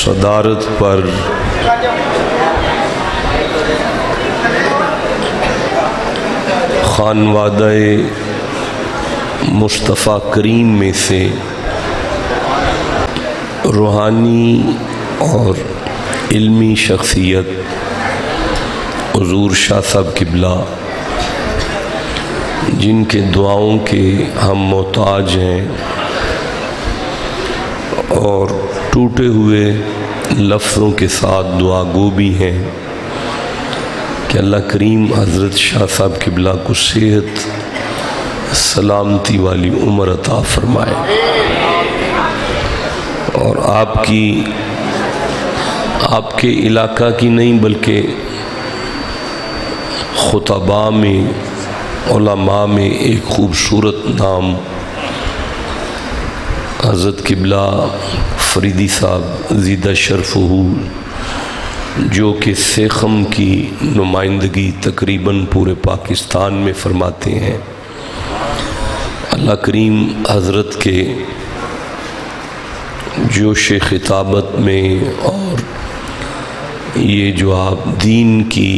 صدارت پر خانوادہ مصطفیٰ کریم میں سے روحانی اور علمی شخصیت حضور شاہ صاحب قبلہ، جن کے دعاؤں کے ہم محتاج ہیں اور ٹوٹے ہوئے لفظوں کے ساتھ دعا گو بھی ہیں کہ اللہ کریم حضرت شاہ صاحب قبلہ کو صحت سلامتی والی عمر عطا فرمائے اور آپ کے علاقہ کی نہیں بلکہ خطباء میں، علماء میں ایک خوبصورت نام حضرت قبلہ فریدی صاحب زیدہ شرفہ، جو کہ سیخم کی نمائندگی تقریباً پورے پاکستان میں فرماتے ہیں، اللہ کریم حضرت کے جوش خطابت میں اور یہ جو آپ دین کی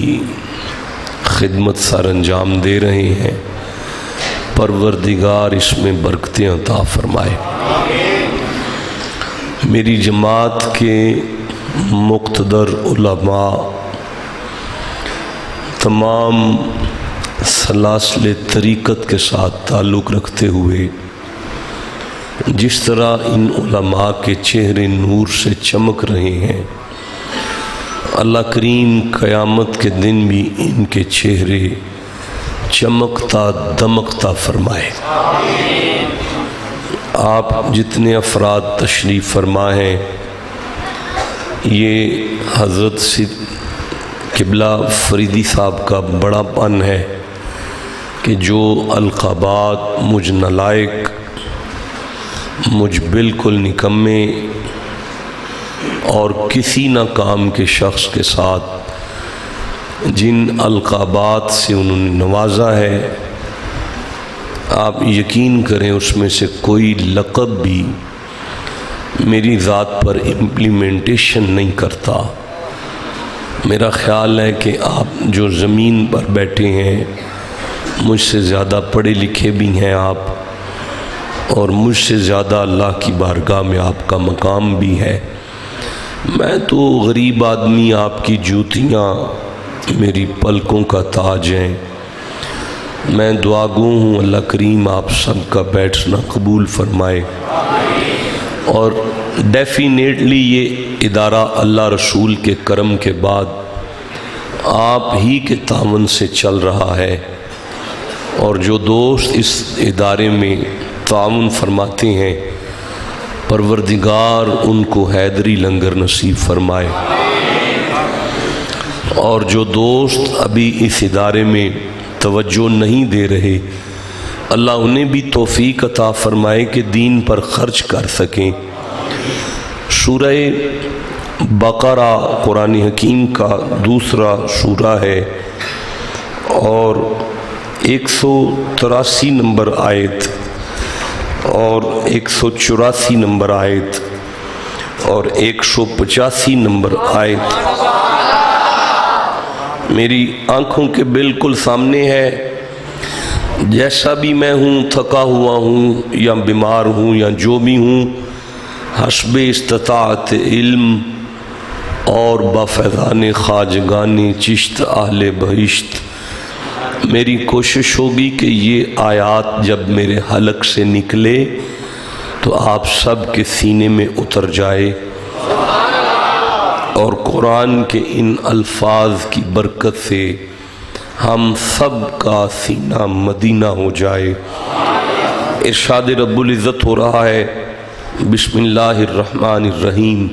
خدمت سر انجام دے رہے ہیں، پروردگار اس میں برکتیں عطا فرمائے۔ میری جماعت کے مقتدر علماء، تمام سلاسل طریقت کے ساتھ تعلق رکھتے ہوئے جس طرح ان علماء کے چہرے نور سے چمک رہے ہیں، اللہ کریم قیامت کے دن بھی ان کے چہرے چمکتا دمکتا فرمائے۔ آپ جتنے افراد تشریف فرما ہیں، یہ حضرت قبلہ فریدی صاحب کا بڑا پن ہے کہ جو القابات مجھ نالائق، مجھ بالکل نکمے اور کسی نہ کام کے شخص کے ساتھ جن القابات سے انہوں نے نوازا ہے، آپ یقین کریں اس میں سے کوئی لقب بھی میری ذات پر امپلیمنٹیشن نہیں کرتا۔ میرا خیال ہے کہ آپ جو زمین پر بیٹھے ہیں، مجھ سے زیادہ پڑھے لکھے بھی ہیں آپ، اور مجھ سے زیادہ اللہ کی بارگاہ میں آپ کا مقام بھی ہے۔ میں تو غریب آدمی، آپ کی جوتیاں میری پلکوں کا تاج ہیں۔ میں دعا گو ہوں، اللہ کریم آپ سب کا بیٹھنا قبول فرمائے، اور ڈیفینیٹلی یہ ادارہ اللہ رسول کے کرم کے بعد آپ ہی کے تعاون سے چل رہا ہے، اور جو دوست اس ادارے میں تعاون فرماتے ہیں، پروردگار ان کو حیدری لنگر نصیب فرمائے، اور جو دوست ابھی اس ادارے میں توجہ نہیں دے رہے، اللہ انہیں بھی توفیق عطا فرمائے کہ دین پر خرچ کر سکیں۔ سورہ بقرہ قرآن حکیم کا دوسرا سورہ ہے، اور 183 نمبر آیت اور 184 نمبر آیت اور 185 نمبر آیت میری آنکھوں کے بالکل سامنے ہے۔ جیسا بھی میں ہوں، تھکا ہوا ہوں یا بیمار ہوں یا جو بھی ہوں، حسب استطاعت علم اور بفیضان خواجگان چشت اہل بہشت میری کوشش ہوگی کہ یہ آیات جب میرے حلق سے نکلے تو آپ سب کے سینے میں اتر جائے، اور قرآن کے ان الفاظ کی برکت سے ہم سب کا سینہ مدینہ ہو جائے۔ ارشاد رب العزت ہو رہا ہے، بسم اللہ الرحمن الرحیم،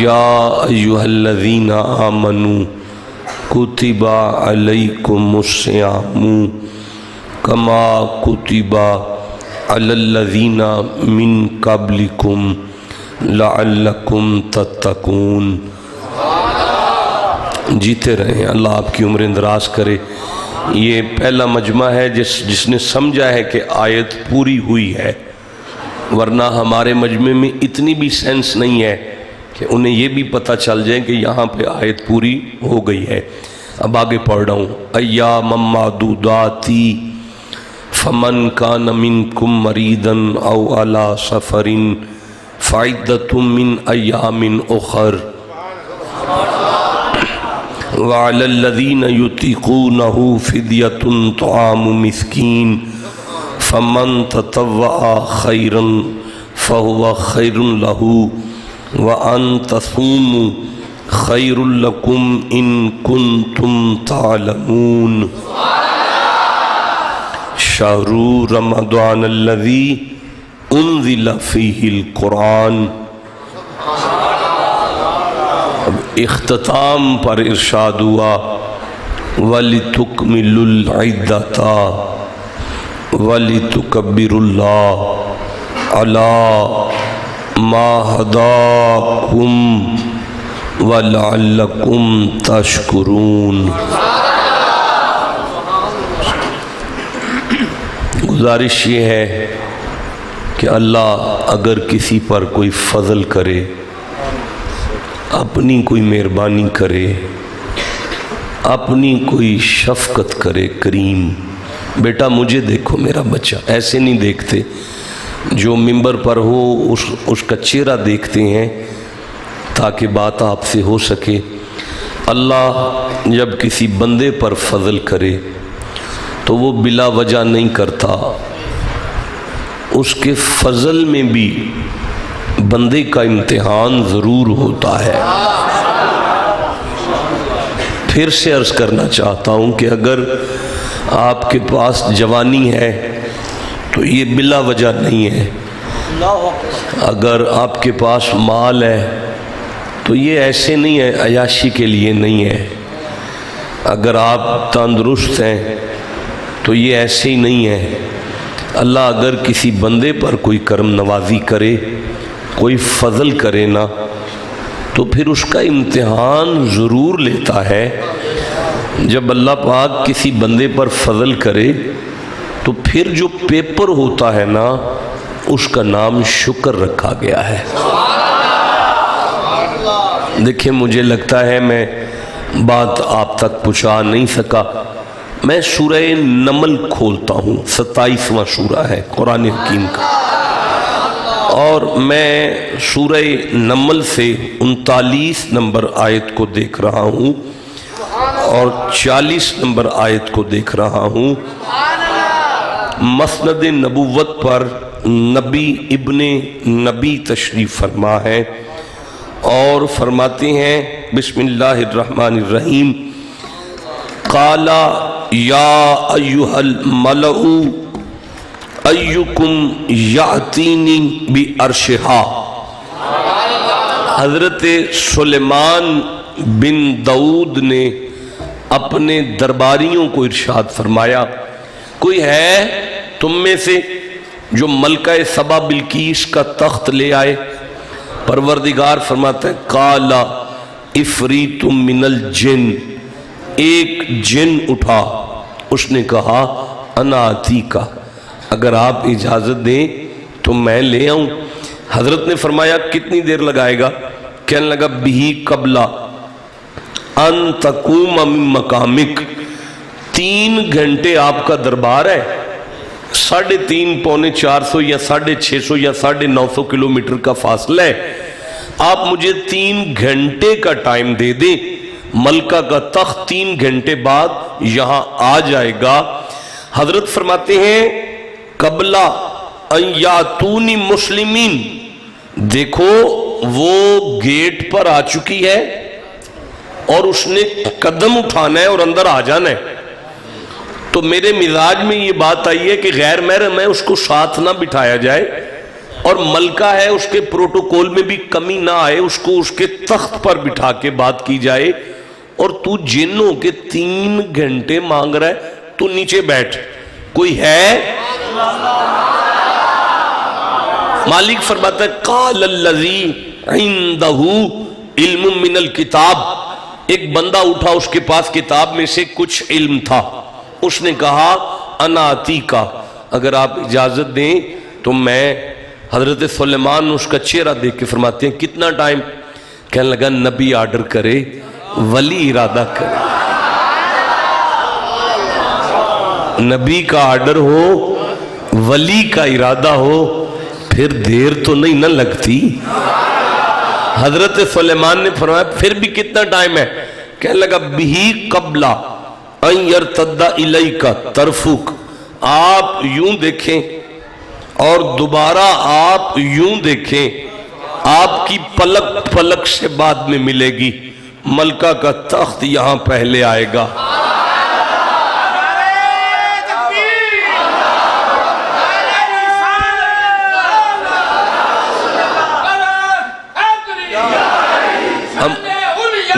یا ایہا الذین آمنوا کتب علیکم الصیام کما کتب علی الذین من قبلکم لعلکم تتقون۔ جیتے رہیں، اللہ آپ کی عمریں دراز کرے۔ یہ پہلا مجمع ہے جس نے سمجھا ہے کہ آیت پوری ہوئی ہے، ورنہ ہمارے مجمع میں اتنی بھی سینس نہیں ہے کہ انہیں یہ بھی پتہ چل جائے کہ یہاں پہ آیت پوری ہو گئی ہے۔ اب آگے پڑھ رہا ہوں، ایام معدوداتی فمن کان منکم مریضا او علی سفر فعدۃ من ایام اخر وعلی الذین یطیقونہ فدیۃ طعام مسکین فمن تطوع خیرا فہو خیر لہ وان تصوموا خیر لکم ان کنتم تعلمون شہر رمضان الذی انزل فیہ القرآن۔ اب اختتام پر ارشاد ہوا وَلِتُكْمِلُوا الْعِدَّةَ وَلِتُكَبِّرُوا اللَّهَ عَلَى مَا هَدَاكُمْ وَلَعَلَّكُمْ تَشْكُرُونَ۔ گزارش یہ ہے کہ اللہ اگر کسی پر کوئی فضل کرے، اپنی کوئی مہربانی کرے، اپنی کوئی شفقت کرے، کریم، بیٹا مجھے دیکھو میرا بچہ، ایسے نہیں دیکھتے، جو ممبر پر ہو اس کا چہرہ دیکھتے ہیں تاکہ بات آپ سے ہو سکے۔ اللہ جب کسی بندے پر فضل کرے تو وہ بلا وجہ نہیں کرتا، اس کے فضل میں بھی بندے کا امتحان ضرور ہوتا ہے۔ پھر سے عرض کرنا چاہتا ہوں کہ اگر آپ کے پاس جوانی ہے تو یہ بلا وجہ نہیں ہے، اگر آپ کے پاس مال ہے تو یہ ایسے نہیں ہے، عیاشی کے لیے نہیں ہے، اگر آپ تندرست ہیں تو یہ ایسے ہی نہیں ہے۔ اللہ اگر کسی بندے پر کوئی کرم نوازی کرے، کوئی فضل کرے نا، تو پھر اس کا امتحان ضرور لیتا ہے۔ جب اللہ پاک کسی بندے پر فضل کرے تو پھر جو پیپر ہوتا ہے نا، اس کا نام شکر رکھا گیا ہے۔ دیکھیں مجھے لگتا ہے میں بات آپ تک پہنچا نہیں سکا، میں سورہ نمل کھولتا ہوں، 27واں سورہ ہے قرآن حکیم کا، اور میں سورہ نمل سے 39 نمبر آیت کو دیکھ رہا ہوں اور 40 نمبر آیت کو دیکھ رہا ہوں۔ مسند نبوت پر نبی ابن نبی تشریف فرما ہے اور فرماتے ہیں بسم اللہ الرحمن الرحیم، قال یا ایھا الملأ ایکم یأتینی بعرشہا۔ حضرت سلیمان بن داؤد نے اپنے درباریوں کو ارشاد فرمایا، کوئی ہے تم میں سے جو ملکہ سبا بلقیس کا تخت لے آئے؟ پروردگار فرماتا ہے قال افریت من الجن، ایک جن اٹھا، اس نے کہا انا آتیکا، اگر آپ اجازت دیں تو میں لے آؤں۔ حضرت نے فرمایا کتنی دیر لگائے گا؟ کہنے لگا بہی قبل ان تقوم من مقامک، 3 گھنٹے آپ کا دربار ہے، 3.5 پونے 400 یا 650 یا 950 کلومیٹر کا فاصلہ ہے، آپ مجھے 3 گھنٹے کا ٹائم دے دیں، ملکہ کا تخت 3 گھنٹے بعد یہاں آ جائے گا۔ حضرت فرماتے ہیں قبل ان یاتونی مسلمین، دیکھو وہ گیٹ پر آ چکی ہے اور اس نے قدم اٹھانا ہے اور اندر آ جانا ہے، تو میرے مزاج میں یہ بات آئی ہے کہ غیر محرم ہے، اس کو ساتھ نہ بٹھایا جائے، اور ملکہ ہے اس کے پروٹوکول میں بھی کمی نہ آئے، اس کو اس کے تخت پر بٹھا کے بات کی جائے، اور تو جنوں کے 3 گھنٹے مانگ رہا ہے، تو نیچے بیٹھ، کوئی ہے؟ مالک فرماتا ہے قال الذی عندہ علم من الکتاب، ایک بندہ اٹھا اس کے پاس کتاب میں سے کچھ علم تھا، اس نے کہا انا آتیکا، اگر آپ اجازت دیں تو میں، حضرت سلیمان اس کا چہرہ دیکھ کے فرماتے ہیں کتنا ٹائم؟ کہنے لگا نبی آرڈر کرے ولی ارادہ کرے، نبی کا آرڈر ہو ولی کا ارادہ ہو پھر دیر تو نہیں نہ لگتی۔ حضرت سلیمان نے فرمایا پھر بھی کتنا ٹائم ہے؟ کہنے لگا بہی قبلہ ان یرتد الیک طرفک، آپ یوں دیکھیں اور دوبارہ آپ یوں دیکھیں، آپ کی پلک پلک سے بعد میں ملے گی، ملکہ کا تخت یہاں پہلے آئے گا۔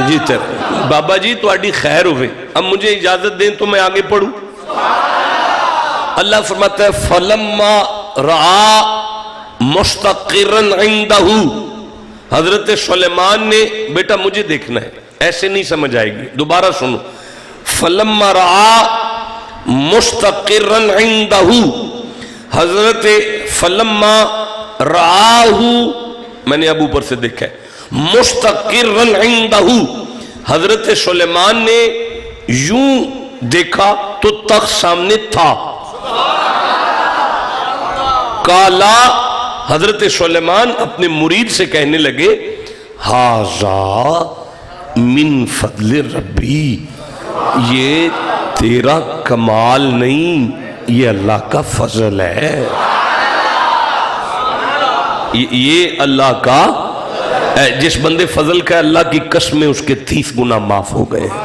جی بابا جی تواڈی خیر ہوئے، اب مجھے اجازت دیں تو میں آگے پڑھوں۔ اللہ فرماتا ہے فَلَمَّا رَعَا مُسْتَقِرًا عِنْدَهُ، حضرت سلیمان نے بیٹا مجھے دیکھنا ہے، ایسے نہیں سمجھ آئے گی، دوبارہ سنو۔ فَلَمَّا رَعَا مُسْتَقِرًا عِنْدَهُ، حضرت فَلَمَّا رَعَاهُ میں نے اب اوپر سے دیکھا ہے، مستقرن عندہ، حضرت سلیمان نے یوں دیکھا تو تخت سامنے تھا۔ کالا، حضرت سلیمان اپنے مرید سے کہنے لگے ھذا من فضل ربی، یہ تیرا کمال نہیں، یہ اللہ کا فضل ہے، یہ اللہ کا، جس بندے فضل کا اللہ کی قسمیں اس کے 30 گنا معاف ہو گئے ہیں،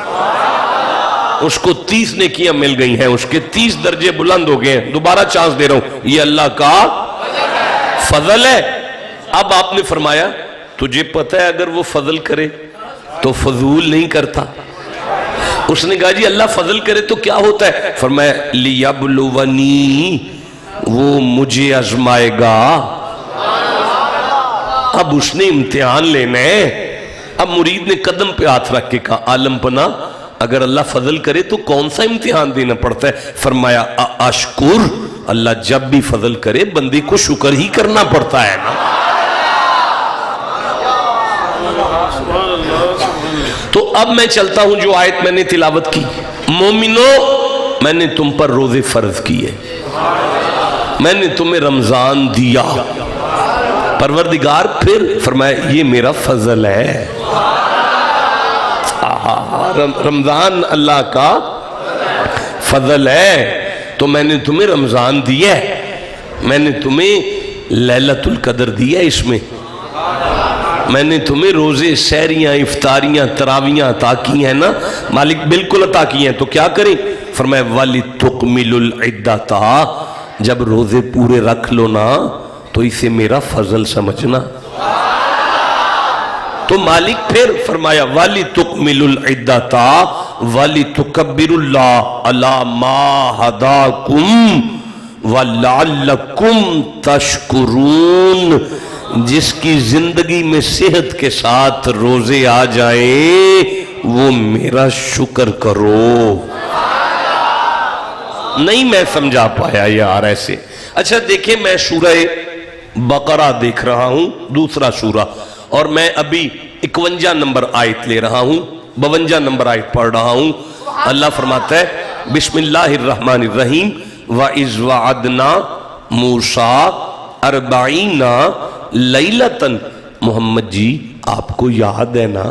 اس کو 30 نیکیاں مل گئی ہیں، اس کے 30 درجے بلند ہو گئے ہیں۔ دوبارہ چانس دے رہا ہوں، یہ اللہ کا فضل ہے۔ اب آپ نے فرمایا تجھے پتہ ہے اگر وہ فضل کرے تو فضول نہیں کرتا۔ اس نے کہا جی اللہ فضل کرے تو کیا ہوتا ہے؟ فرمایا لیبلونی، وہ مجھے آزمائے گا۔ اب اس نے امتحان لینا ہے۔ اب مرید نے قدم پہ ہاتھ رکھ کے کہا عالم پناہ اگر اللہ فضل کرے تو کون سا امتحان دینا پڑتا ہے؟ فرمایا اشکر، اللہ جب بھی فضل کرے بندے کو شکر ہی کرنا پڑتا ہے نا۔ تو اب میں چلتا ہوں جو آیت میں نے تلاوت کی، مومنو میں نے تم پر روزے فرض کیے، میں نے تمہیں رمضان دیا، پروردگار پھر فرمایا یہ میرا فضل ہے۔ رمضان اللہ کا فضل ہے، تو میں نے تمہیں رمضان دیا ہے، میں نے تمہیں لیلۃ القدر دیا ہے، اس میں نے تمہیں روزے سحریاں افطاریاں تراویاں عطا کی ہیں نا، مالک بالکل عطا کی ہیں، تو کیا کریں؟ فرمایا وَلِتُقْمِلُ الْعِدَّةَ، جب روزے پورے رکھ لو نا تو اسے میرا فضل سمجھنا۔ تو مالک پھر فرمایا وَلِتُقْمِلُ الْعِدَّةَ وَلِتُكَبِّرُ اللَّهَ عَلَى مَا هَدَاكُمْ وَلَعَلَّكُمْ تَشْكُرُونَ، جس کی زندگی میں صحت کے ساتھ روزے آ جائیں وہ میرا شکر کرو۔ نہیں میں سمجھا پایا یار ایسے۔ اچھا دیکھیں میں سورہ بقرہ دیکھ رہا ہوں، دوسرا سورہ، اور میں ابھی 51 نمبر آیت لے رہا ہوں، 52 نمبر آیت پڑھ رہا ہوں۔ اللہ فرماتا ہے بسم اللہ الرحمن الرحیم وَإِذْ وَعَدْنَا مُوسَىٰ 40 لیلۃً، محمد جی آپ کو یاد ہے نا؟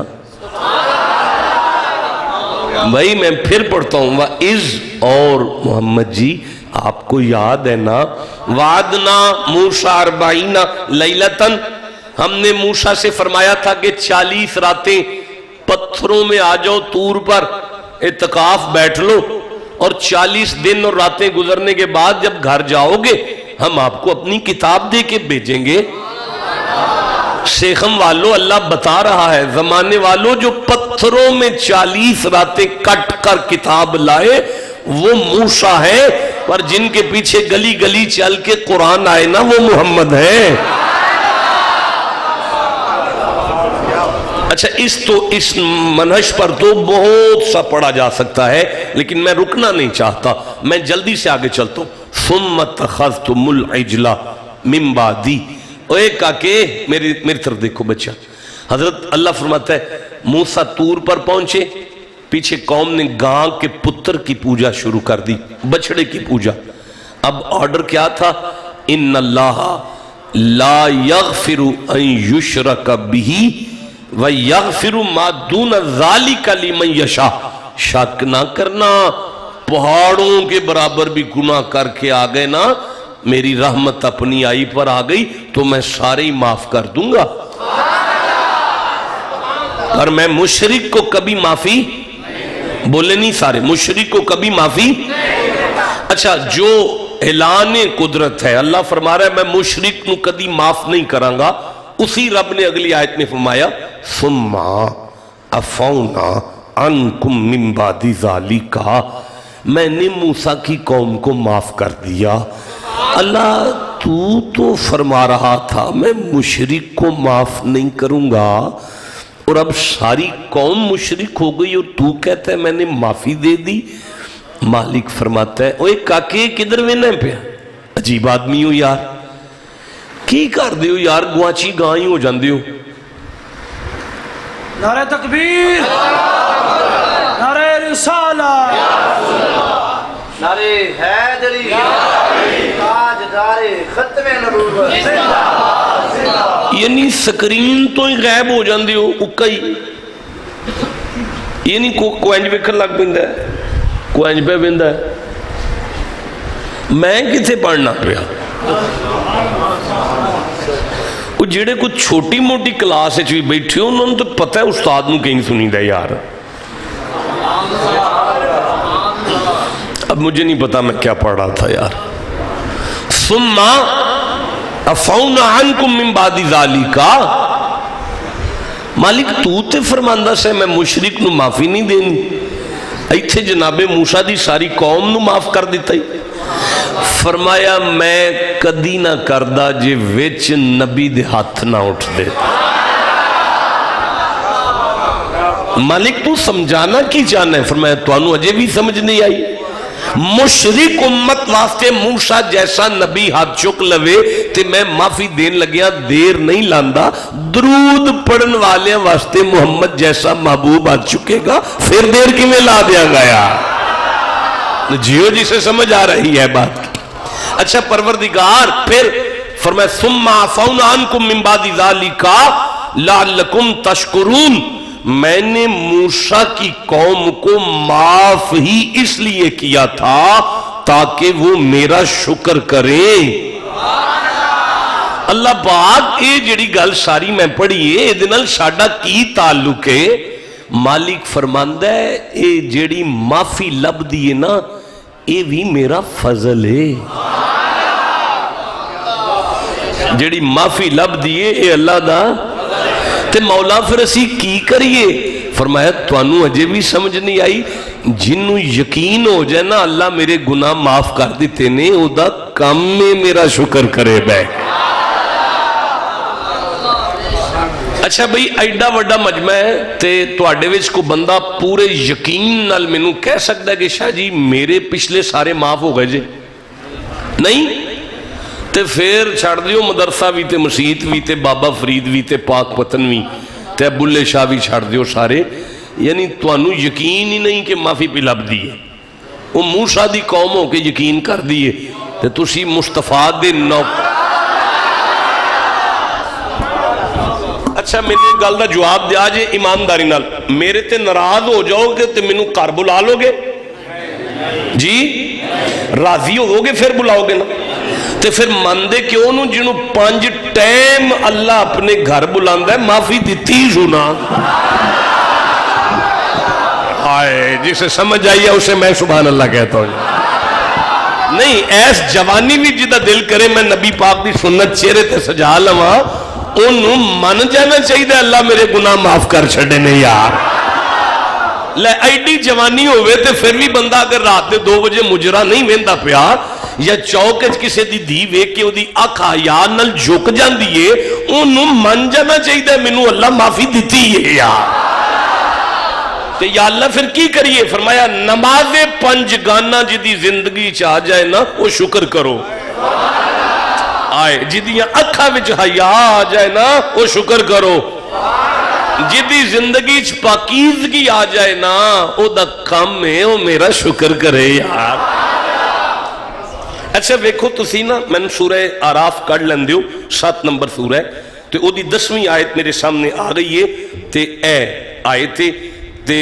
بھائی میں پھر پڑھتا ہوں وَإِذْ، اور محمد جی آپ کو یاد ہے نا؟ وعدنا موسیٰ 40 لیلۃً، ہم نے موسیٰ سے فرمایا تھا کہ 40 راتیں پتھروں میں آ جاؤ طور پر، اعتکاف بیٹھ لو، اور 40 دن اور راتیں گزرنے کے بعد جب گھر جاؤ گے ہم آپ کو اپنی کتاب دے کے بھیجیں گے۔ شیخم والو اللہ بتا رہا ہے زمانے والو جو پتھروں میں 40 راتیں کٹ کر کتاب لائے وہ موسیٰ ہے، پر جن کے پیچھے گلی گلی چل کے قرآن آئے نا وہ محمد ہے۔ اچھا اس منہج پر تو بہت سا پڑھا جا سکتا ہے، لیکن میں رکنا نہیں چاہتا، میں جلدی سے آگے چلتا ہوں۔ ثم اتخذتم العجل من بعدی، اوے کاکے میری طرف دیکھو بچہ، حضرت اللہ فرماتا ہے موسیٰ طور پر پہنچے، پیچھے قوم نے گاں کے پتر کی پوجا شروع کر دی، بچڑے کی پوجا۔ اب آرڈر کیا تھا؟ ان اللہ لا یغفر ان یشرک بہ ویغفر ما دون ذالک لمن یشاء۔ شک نہ کرنا، پہاڑوں کے برابر بھی گناہ کر کے آ گئے نا، میری رحمت اپنی آئی پر آ گئی تو میں سارے ہی معاف کر دوں گا، اور میں مشرک کو کبھی معافی بولے نہیں سارے، مشرک کو کبھی معافی۔ اچھا، جو اعلان قدرت ہے، اللہ فرما رہا ہے میں مشرک نو کبھی معاف نہیں کراں گا، اسی رب نے اگلی آیت میں فرمایا ثم عفونا عنکم من بعد ذالک، میں نے موسیٰ کی قوم کو معاف کر دیا۔ اللہ تو فرما رہا تھا میں مشرک کو معاف نہیں کروں گا، اور اب ساری قوم مشرک ہو گئی اور تو کہتا ہے میں نے معافی دے دی۔ مالک فرماتا ہے اوے کاکے کدھر وینا پیا، عجیب آدمی ہو یار، کی کر دیو یار، گواچی گاں ہی ہو جاندے ہو۔ نعرہ تکبیر، نعرہ رسالہ، نعرہ حیدری، تاجدار ختم نبوت، یعنی سکرین تو ہی غائب ہو جاندے ہو، اکا ہی یعنی کوئنج وکھن لگ پیندا ہے، کوئنج پہ پیندا ہے، میں کتے پڑھنا پیا۔ وہ جڑے کچھ چھوٹی موٹی کلاس ہے بھی بیٹھے ہو، انہوں نے تو پتہ ہے استاد نو کہیں سنی دا یار، اب مجھے نہیں پتا میں کیا پڑھ رہا تھا یار۔ ثم عفونا عنکم من بعد ذالک، مالک تو تے فرماندہ سے میں مشرک نو معافی نہیں دینی، ایتھے جناب موسیٰ دی ساری قوم نو معاف کر دیتا ہی۔ فرمایا میں کدی نہ کردہ جے ویچ نبی دے ہاتھ نہ اٹھ دے۔ مالک تو سمجھانا کی چاہنا ہے؟ فرمایا تو انہوں اجے بھی سمجھ نہیں آئی، مشرک امت واسطے موسیٰ جیسا نبی ہاتھ چک لوے تے میں معافی دین لگیا، دیر نہیں لاندہ، درود پڑھن والے واسطے محمد جیسا محبوب ہاتھ چکے گا، پھر دیر کی میں لا دیا گیا۔ جیو جسے سمجھ آ رہی ہے بات کی۔ اچھا پروردگار پھر فرمایا ثم عفونا عنکم من بعد ذالک لعلکم تشکرون، میں نے موسیٰ کی قوم کو معاف ہی اس لیے کیا تھا تاکہ وہ میرا شکر کریں۔ اللہ پاک اے جڑی گل ساری میں پڑھی ہے اے نال ساڈا کی تعلق ہے؟ مالک فرماندا ہے اے جڑی معافی لب دیے نا اے بھی میرا فضل ہے، جڑی معافی لب دیے اے اللہ دا تے مولا پھر اسی کی کریے؟ فرمایا توانوں اجے بھی سمجھ نہیں آئی، جنوں یقین ہو جائے نا اللہ میرے گناہ معاف کر دیتے نے، او دا کم میں میرا شکر کرے بے۔ اچھا بھئی ایڈا وڈا مجمع ہے تے تواڈے وچ کو بندہ پورے یقین نال مینوں کہہ سکتا ہے کہ شاہ جی میرے پچھلے سارے معاف ہو گئے جے؟ نہیں تے پھر چھڑ دیو مدرسہ بھی تے مسجد بھی تے بابا فرید بھی تے پاک پتن بھی تے بلے شاہ بھی چھڑ دیو سارے، یعنی توانوں یقین ہی نہیں کہ معافی پہ لب دیئے، وہ موسیٰ دی قوم ہو کے یقین کر دیئے تے تسی مصطفیٰ دے نوکر۔ اچھا میں نے گل دا جواب دیا جے ایمانداری نال، میرے تے ناراض ہو جاؤ گے تے مینوں گھر بلا لو گے؟ جی راضی ہو گے پھر بلاؤ گے نا؟ تے پھر مندے کیوں نو جنہوں 5 ٹائم اللہ اپنے گھر بلاندہ ہے معافی دیتی سنا؟ آئے جسے سمجھ آئیے اسے میں سبحان اللہ کہتا ہوں۔ نہیں ایس جوانی بھی جدہ دل کرے میں نبی پاک دی سنت چہرے تے سجا لواں، انہوں من جانا چاہیے اللہ میرے گناہ معاف کر چھڑے نے یار۔ لے ایڈی جوانی ہوئے تے پھر بھی بندہ اگر رات دے 2 بجے مجرہ نہیں ویندا پیا یا چوکچ کسے دی دھی ویک کے دی اکھ حیا نال جھک جاندی ہے، انہوں من جانا چاہیے مینوں اللہ معافی دیتی ہے یار۔ تے یا اللہ پھر کی کریے؟ فرمایا نماز 5 گانا جدی زندگی چاہ جائے نا وہ شکر کرو، آئے جدیاں اکھا وچ حیا آ جائے نا وہ شکر کرو، جدی زندگی چ پاکیزگی آ جائے نا او دا کام ہے او میرا شکر کرے یار. اچھا ویکھو تسی نا میں سورہ آراف کر لیندے ہو 7 نمبر سورہ ہے تے او دی 10ویں آیت میرے سامنے آ گئی ہے تے اے آیت تے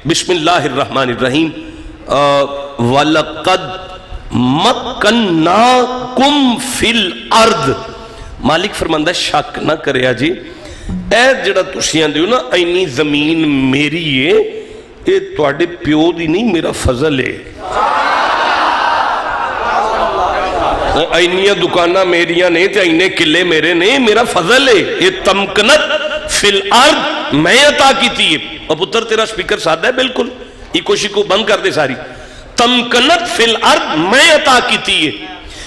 بسم اللہ الرحمن الرحیم وَلَقَدْ مَكَّنَّاكُمْ فِي الْأَرْضِ. مالک فرماندہ شک نہ کریا جی اے جڑا تسیاں دیو نا اینی زمین میری ہے اے تواڈے پیو دی نہیں میرا فضل ہے. اینیاں دکانہ میریاں نے تے اینے قلعے میرے نے میرا فضل ہے. یہ تمکنت فی الارض میں عطا کی تھی. اور پتر تیرا سپیکر سادہ ہے بالکل یہ کوشش کو بند کر دے ساری. تمکنت فی الارض میں عطا کی تھی.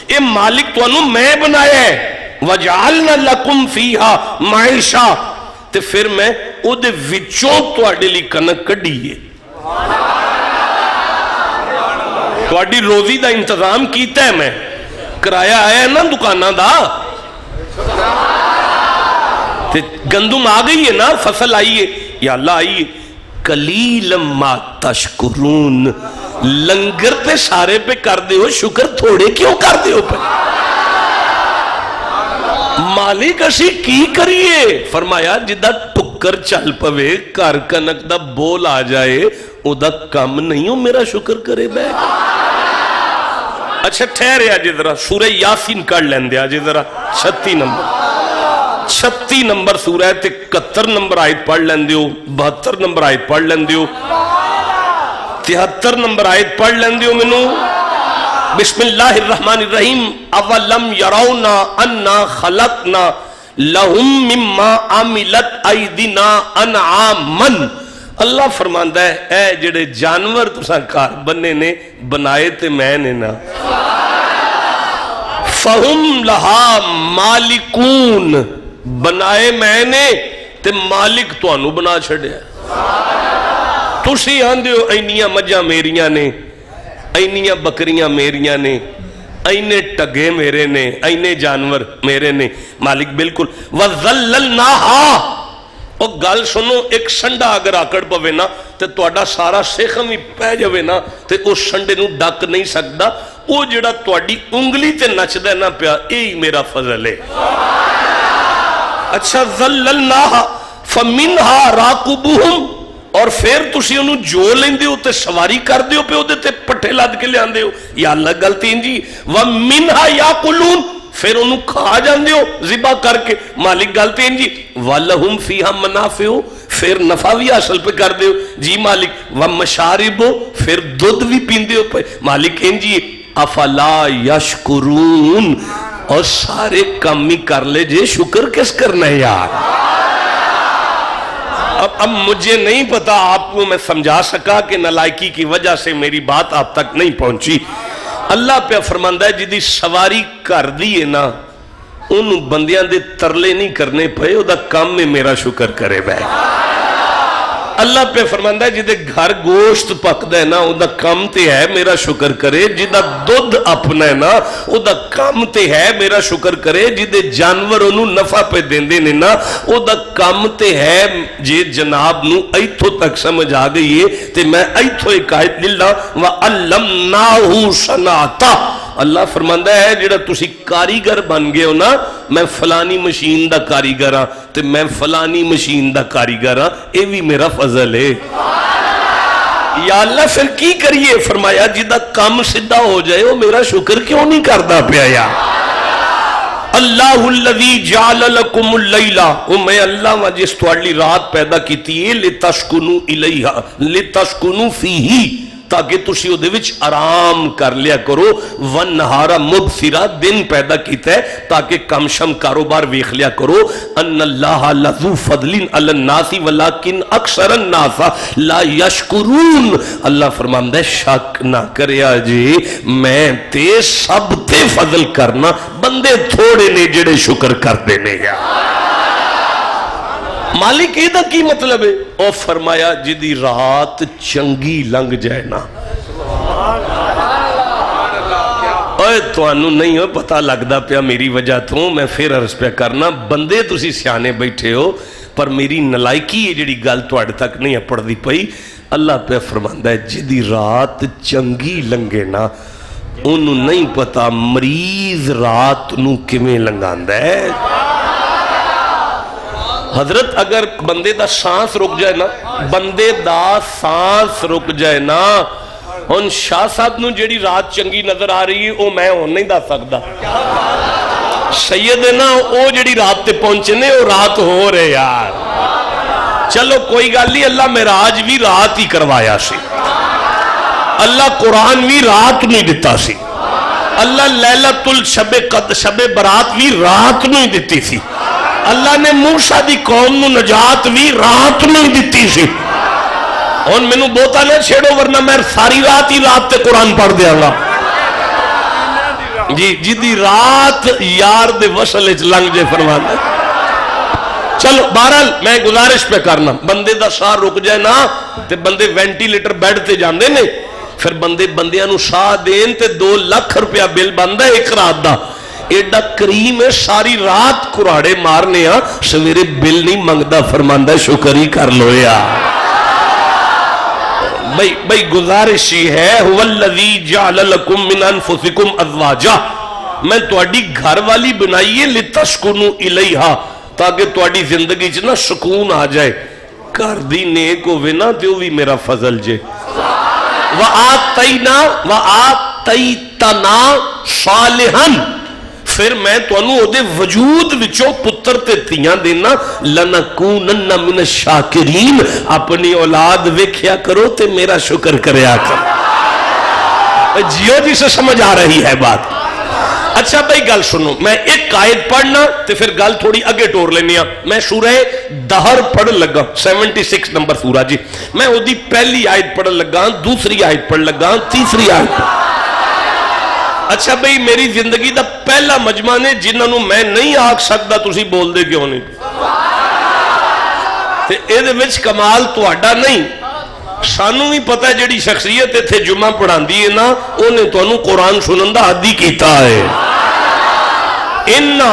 یہ مالک تو انہوں میں بنایا ہے. وَجَعَلْنَا لَكُمْ فِيهَا مَعِشَا تے پھر میں او دے وچوں تو اڈے لی کنک کڑی ہے. تو اڈی روزی دا انتظام کیتا ہے میں کرایہ آیا ہے نا دکانہ دا تے گندم آ گئی ہے نا فصل آئی ہے یا اللہ آئی ہے. قلیل ما تشکرون لنگر تے سارے پہ کر دے ہو شکر تھوڑے کیوں کر دے ہو پہ مالک اسی کی کریے. فرمایا جدہ ٹکر چل پوے کار کنک دا بول آ جائے او دا کم نہیں ہو میرا شکر کرے بے. اچھا ٹھہرے آجے ذرا سورہ یاسین کر لین دے آجے ذرا 36 نمبر سورہ ہے تے 71 نمبر آیت پڑھ لین دیو 72 نمبر آیت پڑھ لین دیو 73 نمبر آیت پڑھ لین دیو منو. بسم اللہ الرحمن الرحیم اولم یرونا انا خلقنا لہم مما عملت ایدنا انعامن. اللہ فرماندہ ہے اے جڑے جانور تساں کار بننے نے بنائے تے میں نے نا فہم لہا مالکون بنائے میں نے تے مالک تو انو بنا چھڑیا. تسی آندے ہو اینیاں مجھا میریاں نے اینیاں بکریاں میریاں نے اینے ٹگے میرے نے اینے جانور میرے نے مالک بالکل. وَذَلَّلْنَاهَا اور گل سنو ایک سنڈا اگر آکڑ پوے نا تے توڑا سارا سیخم ہی پہ جوے نا تے اس سنڈے نو ڈک نہیں سکتا. او جڑا توڑی انگلی تے نچ دے نا پیا ایہی میرا فضل ہے. اچھا ذَلَّلْنَاهَا فَمِنْهَا رَاقُبُهُمْ اور پھر تسی انہوں جو لیندے ہو تے سواری کر دیو پہ ہوتے تے پٹھے لاد کے لے آندے ہو یا اللہ گلتی ہیں جی. وَمِنْهَا يَاقُلُونَ پھر انہوں کھا جاندے ہو ذبح کر کے مالک گلتے ہیں جی. وَلَهُمْ فِيهَا مَنَافِعُ پھر نفع بھی حاصل پہ کر دے ہو جی مالک. وَمَشَارِبُ پھر دودھ بھی پیندے ہو پہ مالک ہیں جی. افلا یشکرون اور سارے کام ہی کر لے جے شکر کس کرنا ہے یار. اب مجھے نہیں پتا آپ کو میں سمجھا سکا کہ نالائکی کی وجہ سے میری بات آپ تک نہیں پہنچی. اللہ پہ فرماندہ ہے جدی سواری کر دیئے نا ان بندیاں دے ترلے نہیں کرنے پہے او دا کام میں میرا شکر کرے بے. اللہ پہ فرماندہ ہے جدے گھر گوشت پک دے نا او دا کام تے ہے میرا شکر کرے. جدہ دودھ اپنا ہے نا او دا کام تے ہے میرا شکر کرے. جدے جانور انہوں نفع پہ دین دے نا او دا کام تے ہے جے جناب نو ایتھو تک سمجھ آ گئی ہے تے میں ایتھو ایک آیت للہ وَعَلَّمْنَاهُ صَنَعَتَ. اللہ فرماندہ ہے جڑا تسی کاریگر بن گئے ہو نا میں فلانی مشین دا کاریگر ہاں تے میں فلانی مشین دا کاریگر ہاں اے بھی میرا فضل ہے. یا اللہ پھر کی کریے فرمایا جدہ کام صدہ ہو جائے وہ میرا شکر کیوں نہیں کردا پیا یا. اللہ الذی جعل لکم اللیلہ میں اللہ ہوں جس تواڈی رات پیدا کیتی ہے لتسکنو الیہا لتسکنو فیہی تاکہ تسی او دے وچ آرام کر لیا کرو. ونہارا مبصرا دن پیدا کیتا ہے تاکہ کم شم کاروبار ویکھ لیا کرو. ان اللہ لذو فضل علی الناس ولکن اکثر الناس لا یشکرون. اللہ فرماندا ہے شک نہ کریا جی میں تے سب تے فضل کرنا بندے تھوڑے نے جڑے شکر کردے نے. یا مالک ایدہ کی مطلب ہے اور فرمایا جدی رات چنگی لنگ جائے نا اوے تانوں نہیں ہو پتہ لگدا پیا میری وجہ تو میں پھر عرض پہ کرنا بندے تسی سیانے بیٹھے ہو پر میری نلائکی یہ جڑی گل تواڈے تک نہیں پڑھدی پئی اللہ پہ فرماندا ہے جدی رات چنگی لنگے نا انہوں نہیں پتا مریض رات نو کیویں لنگاندا ہے حضرت اگر بندے دا سانس رک جائے نا بندے دا سانس رک جائے نا ان شاہ صاحب نو جیڑی رات چنگی نظر آ رہی ہے او میں ہون نہیں دا سکدا سیدنا او جیڑی رات تے پہنچے نے او رات ہو رہے یار چلو کوئی گل نہیں اللہ معراج بھی رات ہی کروایا سی اللہ قرآن بھی رات نہیں دیتا سی اللہ لیلۃ شب برات بھی رات نہیں دیتی سی اللہ نے موسیٰ دی قوم نو نجات بھی رات نہیں دیتی سی اور میں نو بوتا نہ چھیڑو ورنہ میں ساری رات ہی رات تے قرآن پڑھ دیا گا جی جدی رات یار دے وصل اچ لنگ جے فرمانا چلو بہرحال میں گزارش پہ کرنا بندے دا ساہ رک جائے نا تے بندے وینٹیلیٹر بیڈ تے جاندے نے پھر بندیاں نو ساہ دین تے 2 لاکھ روپیہ بل بندا ہے ایک رات دا ایڈا کریم ہے ساری رات کراڑے مارنے ہاں سویرے بل نہیں منگدا فرماندا شکر ہی کر لو یا بھئی گزارش ہی ہے هو الذی جعل لکم من انفسکم ازواجا میں تواڈی گھر والی بنائیے لتسکنوا الیہا تاکہ تواڈی زندگی چ نا سکون آ جائے گھر دی نیک ہوے نا تے او وی میرا فضل جے وآتینا صالحا پھر میں تانوں او دے وجود وچوں پتر تے تیاں دینا لنکونن من الشاکرین اپنی اولاد ویکھیا کرو تے میرا شکر کریا کرو جیو جی سے سمجھ آ رہی ہے بات اچھا بھائی گل سنو میں ایک آیت پڑھنا تے پھر گل تھوڑی اگے ٹور لینی میں سورہ دہر پڑھ لگا 76 نمبر سورہ جی میں او دی پہلی آیت پڑھ لگا دوسری آیت پڑھ لگا تیسری آیت اچھا بھئی میری زندگی دا پہلا مجمع نے جنہوں میں نہیں آکھ سکتا تسی بول دے کیوں نہیں تے اے دے وچ کمال تواڈا نہیں سانوں بھی پتہ ہے جڑی شخصیت تھے جمعہ پڑھان دی ہے نا انہیں تو انہوں قرآن سنن دا عادی کیتا ہے انہا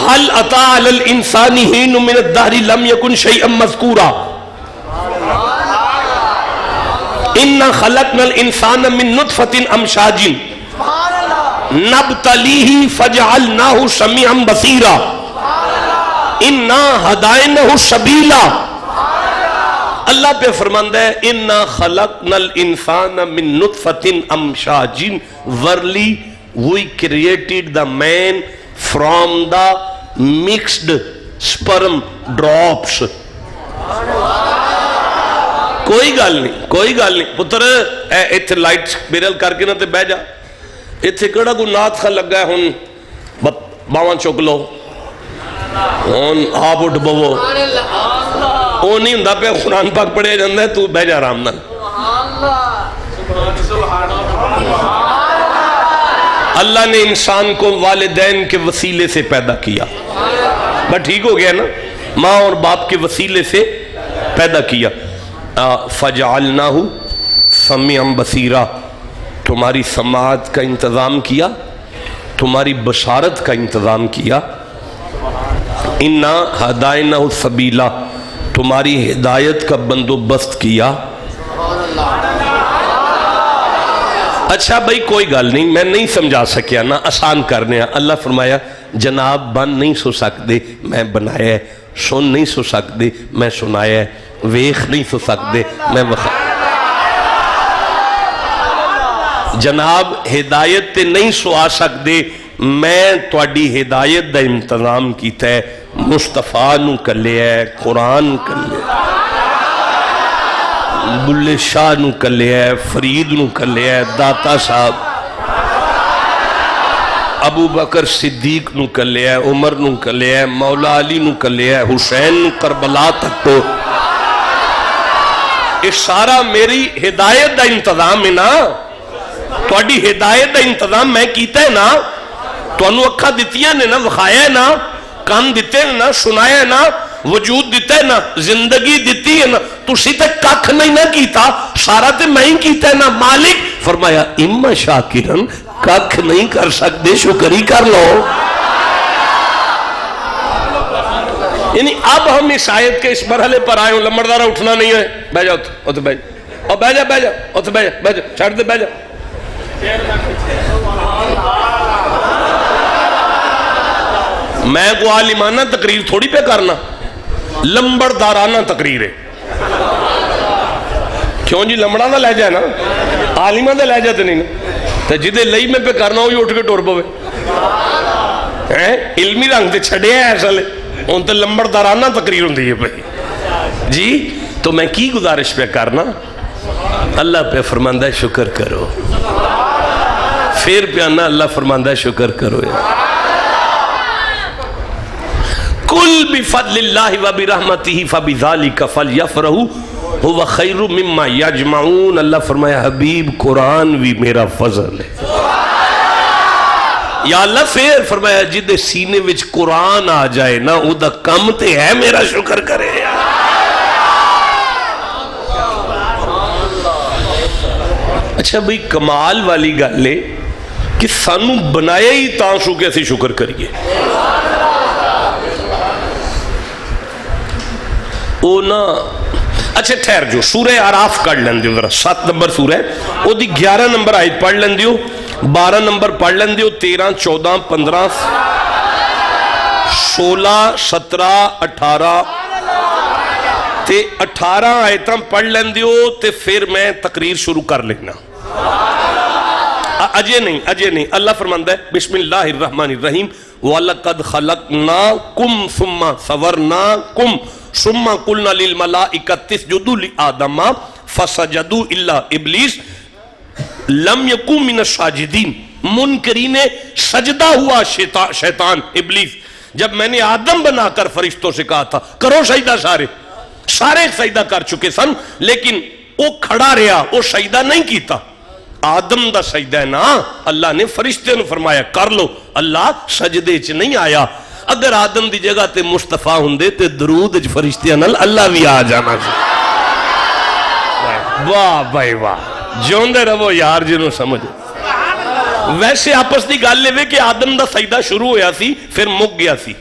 حل اتا علی الانسان حین من الدہر لم یکن شیئا مذکورا اِنَّا خَلَقْنَا الْإِنسَانَ مِن نُطْفَةٍ أَمْشَاجٍ نَبْتَلِيهِ فَجْعَلْنَاهُ سَمِيعًا بَصِيرًا اِنَّا هَدَيْنَاهُ السَّبِيلَ اللہ پہ فرماندہ ہے اِنَّا خَلَقْنَا الْإِنسَانَ مِن نُطْفَةٍ أَمْشَاجٍ Verily we created the man from the mixed sperm drops کوئی گل نہیں پتر ایتھے لائٹ بیرل کر کے نہ تے بہ جا ایتھے کڑا کو نات خا لگا ہے ہن باواں چک لو ہن آپ اٹھ بوو او نہیں ہوندا پہ قرآن پاک پڑھیا جاندا ہے تو بہ جا آرام نال اللہ نے انسان کو والدین کے وسیلے سے پیدا کیا بس ٹھیک ہو گیا نا ماں اور باپ کے وسیلے سے پیدا کیا فَجَعَلْنَاهُ سَمِيعًا بَصِيرًا تمہاری سماعت کا انتظام کیا تمہاری بشارت کا انتظام کیا اِنَّا هَدَيْنَاهُ السَّبِيلَ تمہاری ہدایت کا بندوبست کیا اچھا بھائی کوئی گل نہیں میں نہیں سمجھا سکیا نا آسان کرنے اللہ فرمایا جناب بن نہیں سو سکتے میں بنایا ہے سن نہیں سو سکتے میں سنایا ہے ویخ نہیں سو سکتے میں جناب ہدایت تے نہیں سو آ سکتے میں تواڈی ہدایت دا انتظام کیتا ہے مصطفیٰ نو کلیا ہے قرآن کلیا ہے بلے شاہ نو کلیا ہے فرید نو کلیا ہے داتا صاحب ابو بکر صدیق نو کلیا ہے عمر نو کلیا ہے مولا علی نو کلیا ہے حسین نو کربلا تک تو اس سارا میری ہدایت دا انتظام ہے نا تواڈی ہدایت دا انتظام میں کیتا ہے نا تو انہوں اکھا دیتیاں نے نا وخایا ہے نا کان دیتے ہیں نا, سنایا ہے نا, وجود دیتا ہے نا, زندگی دیتی ہے نا, تسی تے ککھ نہیں نہ کیتا, سارا تے میں ہی کیتا ہے نا. مالک فرمایا اما شاکرن, ککھ نہیں کر سکتے شکر ہی کر لو. یعنی اب ہم اس آیت کے اس مرحلے پر آئے ہوں, لمبردارہ اٹھنا نہیں ہے, بہ جاؤ اتنے بہ جاؤ, اور بہ جا, بہ جا اتنے بہ جا, بہ جا, چھڑ دے, بہ جا. میں کو عالمانہ تقریر تھوڑی پہ کرنا, لمبردارانہ تقریر ہے. کیوں جی لمبڑا دا لہجہ ہے نا, عالمہ دا لہجہ تو نہیں نا, تو جدے لئی میں پہ کرنا ہوئی اٹھ کے ٹور پوے. علمی رنگ تے چھڑے ہیں ایسا لے, ان تے لمبردارانہ تقریر ہوں دیئے پہ جی. تو میں کی گزارش پہ کرنا, اللہ پہ فرماندہ شکر کرو, پھر پہ آنا اللہ فرماندہ شکر کرو. کل بفضل اللہ وبرحمتہ فبذالک فلیفرحوا هو خیر مما یجمعون. اللہ فرمایا حبیب قرآن بھی میرا فضل ہے. یا اللہ پھر فرمایا جدے سینے وچ قرآن آ جائے نا, او دا کم تے ہے میرا شکر کرے. اچھا بھئی کمال والی گالے کہ سانو بنایا ہی تانسو کے اسی شکر کریے. او نا اچھا ٹھہر جو, سورہ آراف کر لیں دیو ذرا, 7 نمبر سورہ, او دی 11 نمبر آیت پڑھ لیں دیو, 12 نمبر پڑھ لیں دیو, 13, 14, 15, 16, 17, 18 تے 18 آیتاں پڑھ لیں دیو, تے پھر میں تقریر شروع کر لینا. اجے نہیں. اللہ فرماندہ ہے بسم اللہ الرحمن الرحیم, وَلَقَدْ خَلَقْنَاكُمْ ثُمَّ صَوَرْنَاكُمْ ثُمَّ قُلْنَا لِلْمَلَائِكَةِ اسْجُدُوا لِآدَمَ فَسَجَدُوا إِلَّا إِبْلِيسَ لَمْ يَكُن مِّنَ السَّاجِدِينَ. منکرین سجدہ ہوا شیطان ابلیس جب میں نے آدم بنا کر فرشتوں سے کہا تھا کرو سجدہ, سارے سجدہ کر چکے سن, لیکن وہ کھڑا رہا, وہ سجدہ نہیں کیتا. آدم دا سجدہ ہے نا, اللہ نے فرشتے نے فرمایا کر لو, اللہ سجدے چ نہیں آیا. اگر آدم دی جگہ تے مصطفیٰ ہوندے تے درود اچ فرشتیاں نال اللہ بھی آ جانا سی. واہ بھائی واہ, جوندے رہو یار جنہوں سمجھ. ویسے آپس دی گل لے کہ آدم دا سجدہ شروع ہویا سی پھر مک گیا سی.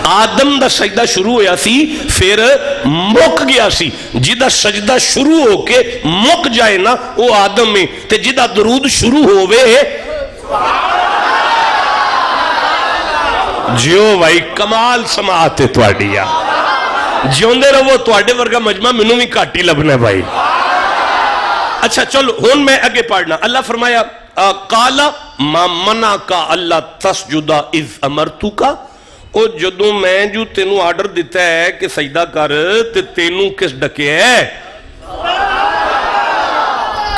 آدم دا سجدہ شروع ہویا سی پھر مک گیا سی. جدہ سجدہ شروع ہو کے مک جائے نا وہ آدم میں, تے جدہ درود شروع ہوئے جیو بھائی کمال سماعت ہے توڑیا, جیوندے رہو توڑے ورگا مجمع منوں بھی کاٹی لبنا ہے بھائی. اچھا چلو ہون میں اگے پڑھنا. اللہ فرمایا قَالَ مَا مَنَعَكَ أَلَّا تَسْجُدَ إِذْ أَمَرْتُكَ, او جدوں میں جو تینوں آرڈر دیتا ہے کہ سجدہ کر تے تینوں کس ڈکے ہے.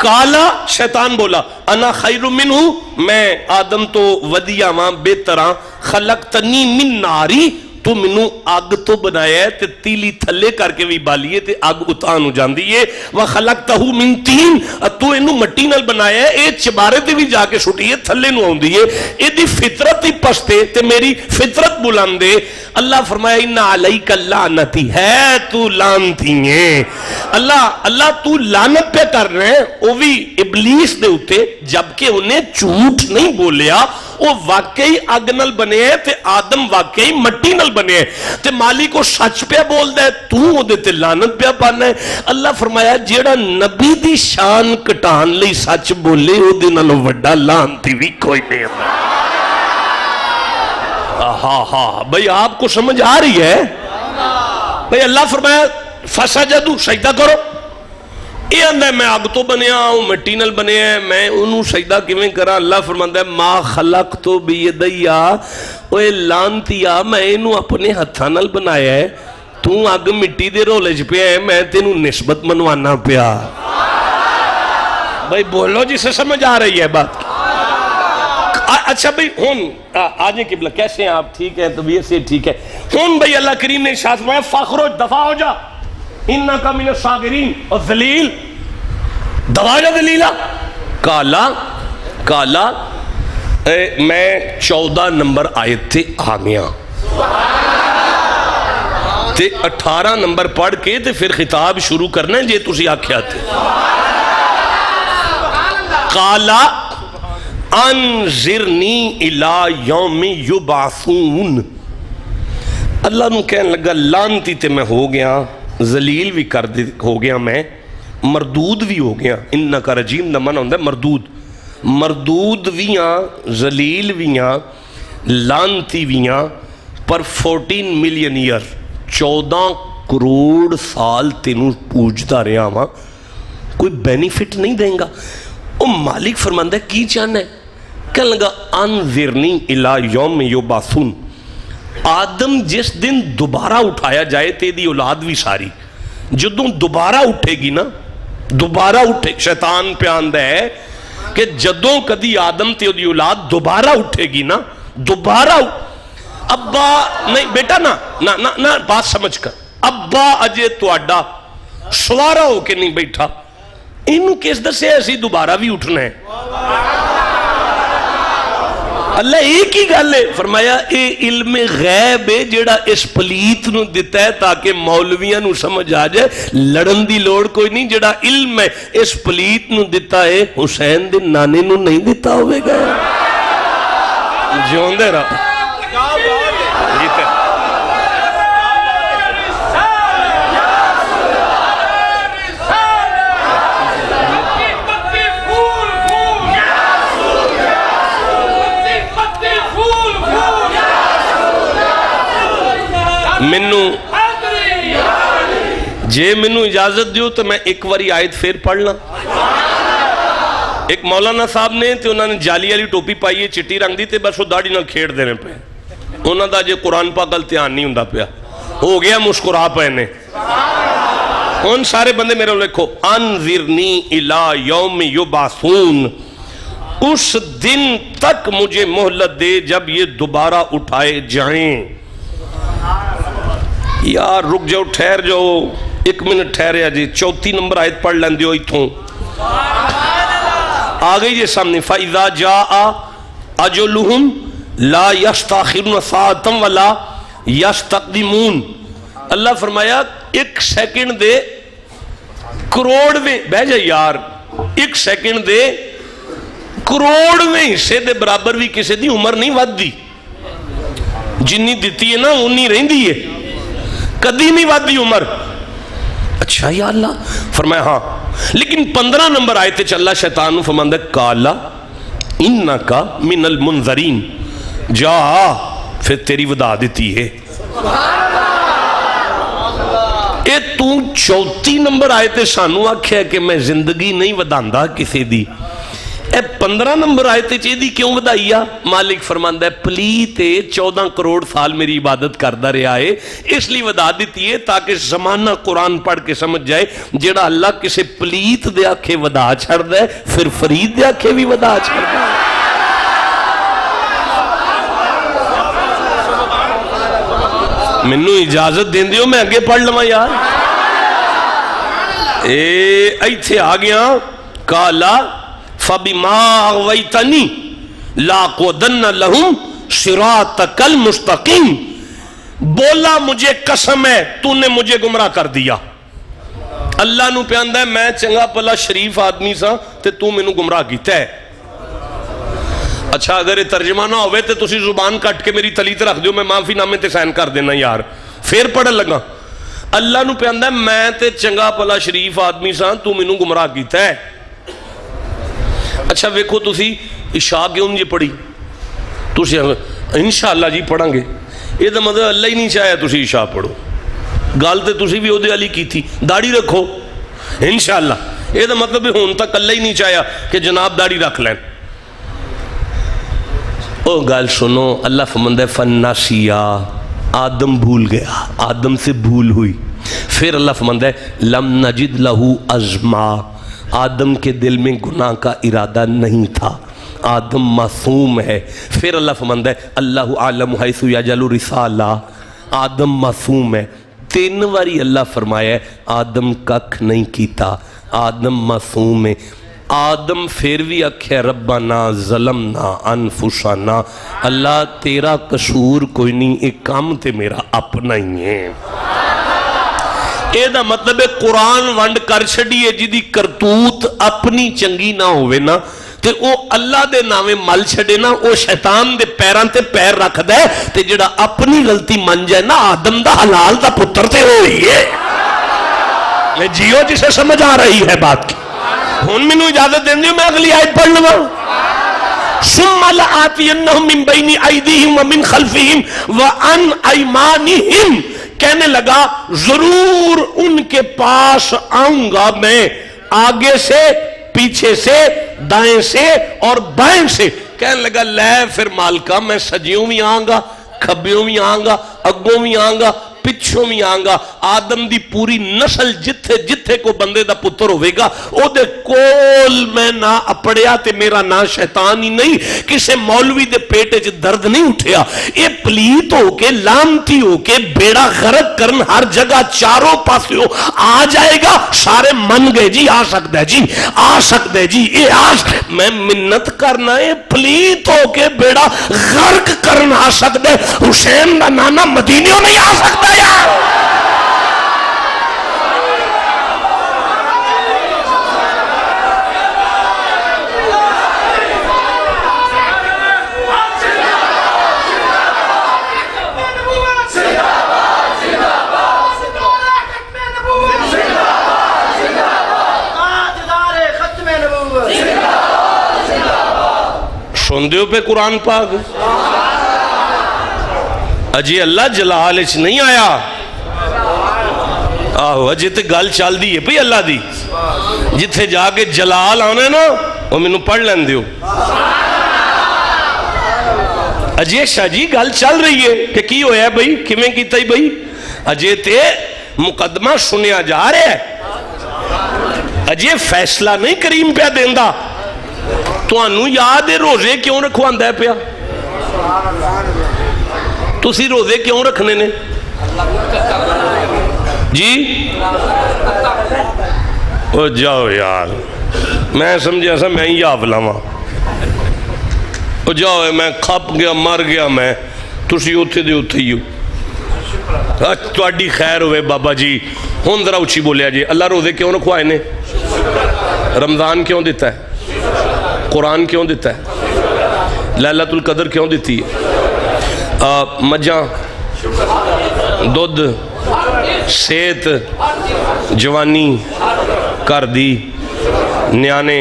کالا شیطان بولا انا خیر منہ, میں آدم تو ودیا ماں بہتراں, خلقتنی من ناری, تو منو آگ تو بنایا ہے تے تیلی تھلے کر کے بھی بالیے تے آگ اتان ہو جان دیئے. وَخَلَقْتَهُ مِن تین, تو انو مٹی نال بنایا ہے, اے چبارے تے بھی جا کے چھٹیے تھلے نو آن دیئے. اے دی فطرت ہی پستے تے میری فطرت بلاندے. اللہ فرمایا اِنَّ عَلَيْكَ اللَّعْنَتِ, ہے تو لانتی ہیں. اللہ تو لانت پہ کر رہے ہیں, وہ بھی ابلیس دے ہوتے, جبکہ انہیں جھوٹ نہیں بولیا, وہ واقعی آگ نال بنے ہیں تے آدم واقعی مٹی نال بنے ہیں, تے مالی کو سچ پہ بول دے تو وہ دیتے لانت پہ پانا ہے. اللہ فرمایا جیڑا نبی دی شان کٹان لئی سچ بولے وہ دے نالو وڈا لانتی بھی کوئی نہیں ہے. ہاں بھئی آپ کو سمجھ آ رہی ہے بھئی. اللہ فرمایا فسجدو, سجدہ کرو. یہ اندھا ہے میں آگ تو بنیا ہوں, مٹی نل بنے ہیں, میں انہوں سجدہ کیویں کرا. اللہ فرماندہ ہے ما خلقتو بیدیا, اوے لانتیا میں انہوں اپنے ہتھا نل بنایا ہے, تو آگ مٹی دے رولج پہ ہے, میں تینوں نسبت منوانا پیا. بھئی بولو جی سے سمجھ آ رہی ہے بات. اچھا بھئی ہون آجیں قبلہ کیسے ہیں آپ, ٹھیک ہے, طبیعت سے ٹھیک ہے. ہون بھئی اللہ کریم نے ارشاد فرمایا فخرج, دفع ہو جا, انکا من الصاغرین, اور ذلیل دبا جا دلیلہ. کالا میں 14 نمبر آیت تے آ گیا تے 18 نمبر پڑھ کے تے پھر خطاب شروع کرنا ہے جے تسی آکھیا تے قالا انذرنی الی یوم یبعثون، اللہ نو کہنے لگا لانتی تے میں ہو گیا، ذلیل بھی ہو گیا، میں مردود بھی ہو گیا۔ انکا رجیم دا منع ہوندہ ہے مردود، مردود بھی ہاں، ذلیل بھی ہاں، لانتی بھی ہاں، پر 14 ملین ایئر 14 کروڑ سال تینوں پوجتا رہا ہاں، کوئی بینیفٹ نہیں دیں گا۔ وہ مالک فرماندہ ہے کی چاہنا ہے؟ کہنے لگا انذرنی الی یوم یبعثون، آدم جس دن دوبارہ اٹھایا جائے تیری اولاد بھی ساری جدوں دوبارہ اٹھے گی نا، دوبارہ اٹھے، شیطان پہ آندہ ہے کہ جدوں کدی آدم تیری اولاد دوبارہ اٹھے گی نا، دوبارہ ابا نہیں بیٹا نا بات سمجھ کر، ابا اجے تواڈا سوارا ہو کے نہیں بیٹھا، انہوں کس دسے ایسی دوبارہ بھی اٹھنا ہے؟ اللہ ایک ہی گل ہے، فرمایا اے علم غیب ہے جیڑا اس پلیت نو دیتا ہے تاکہ مولویاں نو سمجھ آ جائے، لڑن دی لوڑ کوئی نہیں، جیڑا علم ہے اس پلیت نو دیتا ہے حسین دے نانے نو نہیں دیتا ہوئے گا۔ جیون دے رہا جیتے جے منو اجازت دیو تو میں ایک واری آیت پھر پڑھنا۔ ایک مولانا صاحب نے تے انہوں نے جالی علی ٹوپی پائی ہے، چٹی رنگ دی تے بس وہ داڑھی نہ کھیڑ دینے پہ، انہوں دا جے قرآن پاک التیان نہیں ہوں پیا، ہو گیا مسکرا پہنے۔ ان سارے بندے میرے لکھو انذرنی الی یوم یبعثون، اس دن تک مجھے مہلت دے جب یہ دوبارہ اٹھائے جائیں۔ یار رک جاؤ، ٹھہر جاؤ، ایک منٹ ٹھہرے جی، 34 نمبر آیت پڑھ لیں دیو ایتھوں آ گئی جی سامنے، فَإِذَا جَاءَ أَجَلُهُمْ لَا يَسْتَأْخِرُونَ سَاعَةً وَلَا يَسْتَقْدِمُونَ، اللہ فرمایا ایک سیکنڈ دے کروڑویں، بہ جائے یار، ایک سیکنڈ دے کروڑویں حصے دے برابر بھی کسی دی عمر نہیں ود دی، جنی دیتی ہے نا انہی رہن دی ہے، کدی نہیں ود دی عمر۔ اچھا یا اللہ، فرمایا ہاں، لیکن 15 نمبر آئے تھے چلا شیطان فرماندہ کالا انکا من المنذرین، جا پھر تیری ودا دیتی ہے۔ اے تو 34 نمبر آئے تھے سانو آکھیا کہ میں زندگی نہیں وداندہ کسی دی، اے 15 نمبر آئے تھے چیدی کیوں ودائیا؟ مالک فرماندہ ہے پلیتے 14 کروڑ سال میری عبادت کردہ رہا ہے، اس لیے ودا دیتی ہے تاکہ زمانہ قرآن پڑھ کے سمجھ جائے جیڑا اللہ کسے پلیت دے آکھے ودا چھڑ دے پھر فرید دے آکھے بھی ودا چھڑ دے۔ منو اجازت دین دیو میں آگے پڑھ لما یار، ایتھے آگیا کالا فَبِمَا أَغْوَيْتَنِي لَأَقْعُدَنَّ لَهُمْ صِرَاطَكَ الْمُسْتَقِيمَ، بولا مجھے قسم ہے تو نے مجھے گمراہ کر دیا۔ اللہ نو پیاندہ ہے میں چنگا پلا شریف آدمی سا تے تو میں نو گمراہ کیتا ہے۔ اچھا اگر یہ ترجمہ نہ ہوئے تے تسی زبان کٹ کے میری تلیت رکھ دیو، میں معافی نامے تے سائن کر دینا یار، پھر پڑھ لگا۔ اللہ نو پیاندہ ہے میں تے چنگا پلا شریف آدمی سا تو میں نو گمراہ کیتا ہے۔ اچھا ویکھو تسی عشاء کیوں جی پڑھی؟ تسی انشاءاللہ جی پڑھیں گے، یہ تو مطلب اللہ ہی نہیں چاہیا تسی عشاء پڑھو، گل تے تسی بھی عہدے علی کی تھی، داڑھی رکھو انشاءاللہ، یہ تو مطلب ہون تک اللہ ہی نہیں چاہیا کہ جناب داڑھی رکھ لیں۔ او گل سنو، اللہ فرماندہ ہے فناسیا، آدم بھول گیا، آدم سے بھول ہوئی، پھر اللہ فرماندہ ہے لم نجد لہو عزما، آدم کے دل میں گناہ کا ارادہ نہیں تھا، آدم معصوم ہے۔ پھر اللہ فرماندہ ہے اللہ عالم حیث یجعل رسالہ، آدم معصوم ہے۔ 3 باری اللہ فرمایا ہے آدم ککھ نہیں کیتا، آدم معصوم ہے۔ آدم پھر بھی آکھے ربنا ظلمنا انفسنا، اللہ تیرا قصور کوئی نہیں، ایک کام تے میرا اپنا ہی ہے۔ اے دا مطلب ہے قرآن ونڈ کر چھڑیے جی کرتوت اپنی چنگی نہ ہوئے نا تے او اللہ دے نامے مل چھڑے نا، او شیطان دے پیران تے پیر رکھ دے تے جڑا اپنی غلطی من جائے نا آدم دا حلال دا پتر تے ہوئی ہے۔ یہ جیو جسے سمجھ آ رہی ہے بات کی۔ ہون میں نو اجازت دیں دیو میں اگلی آیت پڑھ لگا۔ ثم لآتینہم من بین ایدیہم ومن خلفہم وعن ایمانہم، کہنے لگا ضرور ان کے پاس آؤں گا میں، آگے سے، پیچھے سے، دائیں سے اور بائیں سے۔ کہنے لگا لے پھر مالکہ میں سجیوں بھی آؤں گا، کھبیوں بھی آؤں گا، اگوں بھی آؤں گا، پچھوں بھی آؤں گا۔ آدم دی پوری نسل جتھے جتھے کو بندے دا پتر ہوئے گا او دے کول میں نہ اپڑیا تے میرا نہ شیطان ہی نہیں، کسے مولوی دے پیٹے چ درد نہیں اٹھیا۔ اے پلیت ہو کے لامتی ہو کے بیڑا غرق کرن ہر جگہ چاروں پاسے ہو آ جائے گا، سارے من گئے جی آ سکتا ہے جی آ سکتا ہے جی اے آج میں منت کرنا ہے پلیت ہو کے بیڑا غرق کرن آ سکتا ہے، حسین دا نانا مدینیوں نہیں آ سکتا یار۔ سن دیو پہ قرآن پاک اجی اللہ جلال اچ نہیں آیا، آہو اجی تے گل چال دی ہے پی اللہ دی، جتھے جا کے جلال آنے نا وہ میں نو پڑھ لین دیو۔ اجی شاہ جی گل چل رہی ہے کہ کی ہویا ہے بھئی کمیں کیتا ہی بھئی، اجی تے مقدمہ سنیا جا رہے ہے، اجی فیصلہ نہیں کریم پہ دیندہ۔ تو انہوں یاد ہے روزے کیوں رکھواندہ ہے پیا؟ تو اسی روزے کیوں رکھنے نے جی؟ او جاؤ یار میں سمجھا سا میں ہی آپ لاما، او جاؤ میں کھپ گیا مر گیا میں، تسی اتھے دے اتھے ہی ہو تو اڈی خیر ہوئے بابا جی۔ ہون ذرا اچھی بولیا جی اللہ روزے کیوں رکھوائے نے؟ رمضان کیوں دیتا ہے؟ قرآن کیوں دیتا ہے؟ لیلۃ القدر کیوں دیتی ہے؟ مجھاں دودھ سیت جوانی کر دی نیانے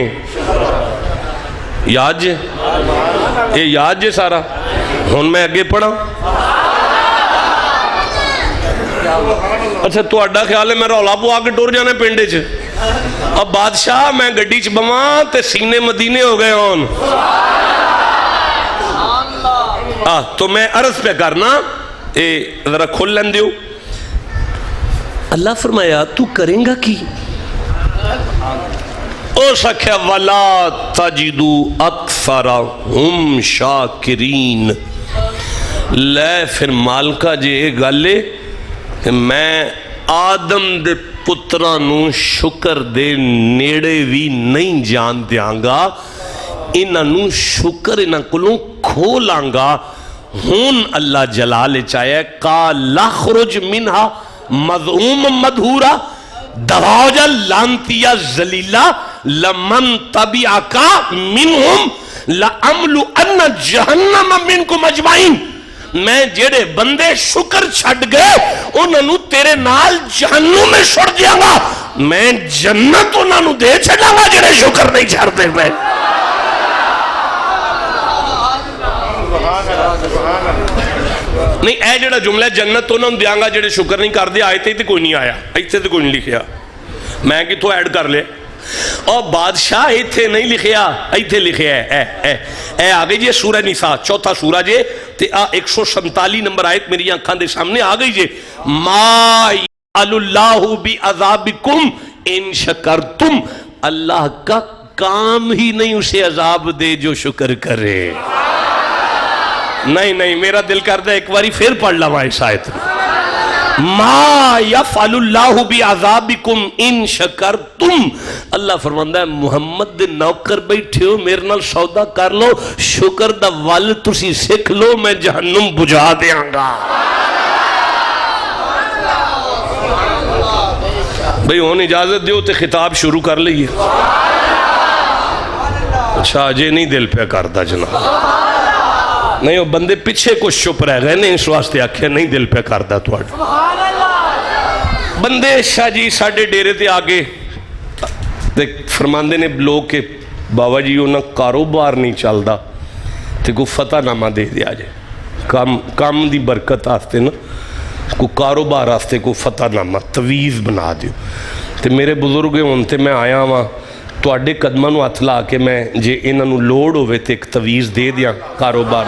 یاد جے یہ یاد جے سارا۔ ہون میں اگے پڑھا اچھا تو اڈا خیال ہے میں رولا پو آگے ٹور جانے پینڈے چھے، اب بادشاہ میں گڈی چ بواں تے سینے مدینے ہو گئے ہون۔ تو میں عرض پہ کرنا اے ذرا کھل لین دیو۔ اللہ فرمایا تو کریں گا کی؟ او سکھے وَلَا تَجِدُوا أَكْثَرَهُمْ شَاكِرِينَ، لے پھر مالکہ جے گالے کہ میں آدم دے پترانوں شکر دے نیڑے بھی نہیں جان دیاں گا، انہوں شکر انہوں کلوں کھولانگا۔ ہون اللہ جلال چاہے قَالَ اخْرُجْ مِنْهَا مَذْعُومًا مَدْحُورًا، دباؤ جا لانتیا ذلیلہ لَمَنْ تَبِعَكَ مِنْهُمْ لَأَمْلُؤَنَّ جَهَنَّمَ مِنْكُمْ أَجْمَعِينَ، میں جڑے بندے شکر چھڑ گئے انہوں تیرے نال جہنم میں چھڑ دیا گا، میں جنت انہوں دے چھڑا گا جڑے شکر نہیں چھڑ دے میں۔ نہیں اے جڑا جملہ جنت انہوں دیا گا جڑے شکر نہیں کر دیا، آئیتے ہی کوئی نہیں آیا، ایتے تو کوئی نہیں لکھیا، میں کہ تو ایڈ کر لے۔ اور بادشاہ ایتھے نہیں لکھیا، ایتھے لکھیا ہے اے آگئی جے سورہ نساء چوتھا سورہ جے تے 147 نمبر آیت میری آنکھاں دے سامنے آگئی جے ما یعل اللہ بی عذابکم ان شکرتم، اللہ کا کام ہی نہیں اسے عذاب دے جو شکر کرے۔ نہیں میرا دل کردہ ایک باری پھر پڑھ لوا اس آیت ما یفعل اللہ بعذابکم ان شکرتم. اللہ فرماندا ہے محمد دے نوکر بیٹھے ہو میرے نال سودا کر لو, شکر دا ول تسی سکھ لو, میں جہنم بجھا دیاں گا. بھئی ہون اجازت دیو تے خطاب شروع کر لئیے. اچھا اجے نہیں دل پہ کردا جناب, نہیں وہ بندے پیچھے کچھ چھپ رہ گئے نہیں, اس واسطے آکھیا نہیں دل پہ کردا تواڈا. بندے شاہ جی ساڈے ڈیرے تے آگے فرماندے نے لوگ کہ بابا جی انہاں کاروبار نہیں چلدا تے کو فتح نامہ دے دیا جائے, کام دی برکت آستے نا کو کاروبار آستے کو فتح نامہ تویز بنا دیو. تے میرے بزرگ ہون تے میں آیا ہاں تو اڈے قدمہ نو ہاتھ لا کے میں جے انہاں نو لوڑ ہوئے تے ایک تویز دے دیا کاروبار.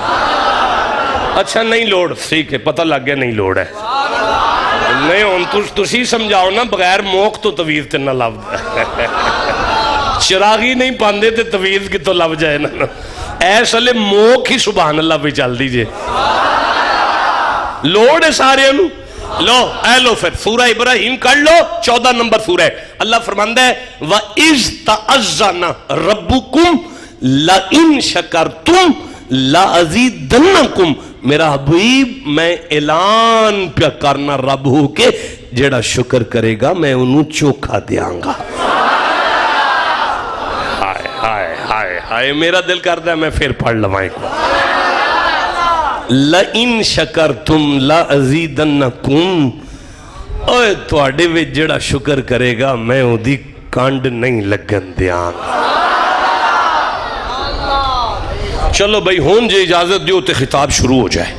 اچھا نہیں لوڑ, ٹھیک ہے پتہ لگ گیا نہیں لوڑ ہے. نہیں ہون تسی سمجھاؤ نا بغیر موق تو تویز تے نہ لب چراغی نہیں پاندے تے تویز کی تو لب جائے نا. ایسا لے موق ہی سبحان اللہ بھی چل دیجئے. لوڑ ہے سارے انہوں لو, اے لو پھر سورہ ابراہیم کر لو 14 نمبر سورہ ہے. اللہ فرماندہ ہے وَإِذْ تَعَزَّنَ رَبُّكُمْ لَإِن شَكَرْتُمْ لَأَزِيدَنَّكُمْ. میرا حبیب میں اعلان پہ کرنا رب ہو کے جیڑا شکر کرے گا میں انہوں چوکھا دیاں گا. ہائے ہائے ہائے ہائے میرا دل کردہ ہے میں پھر پڑھ لوائیں کو. لَإِن شَكَرْتُمْ لَأَزِيدَنَّكُمْ. اوہ تواڈے وچ جڑا شکر کرے گا میں اودی کانڈ نہیں لگن دیاں. چلو بھائی ہون جے اجازت دیو تے خطاب شروع ہو جائے.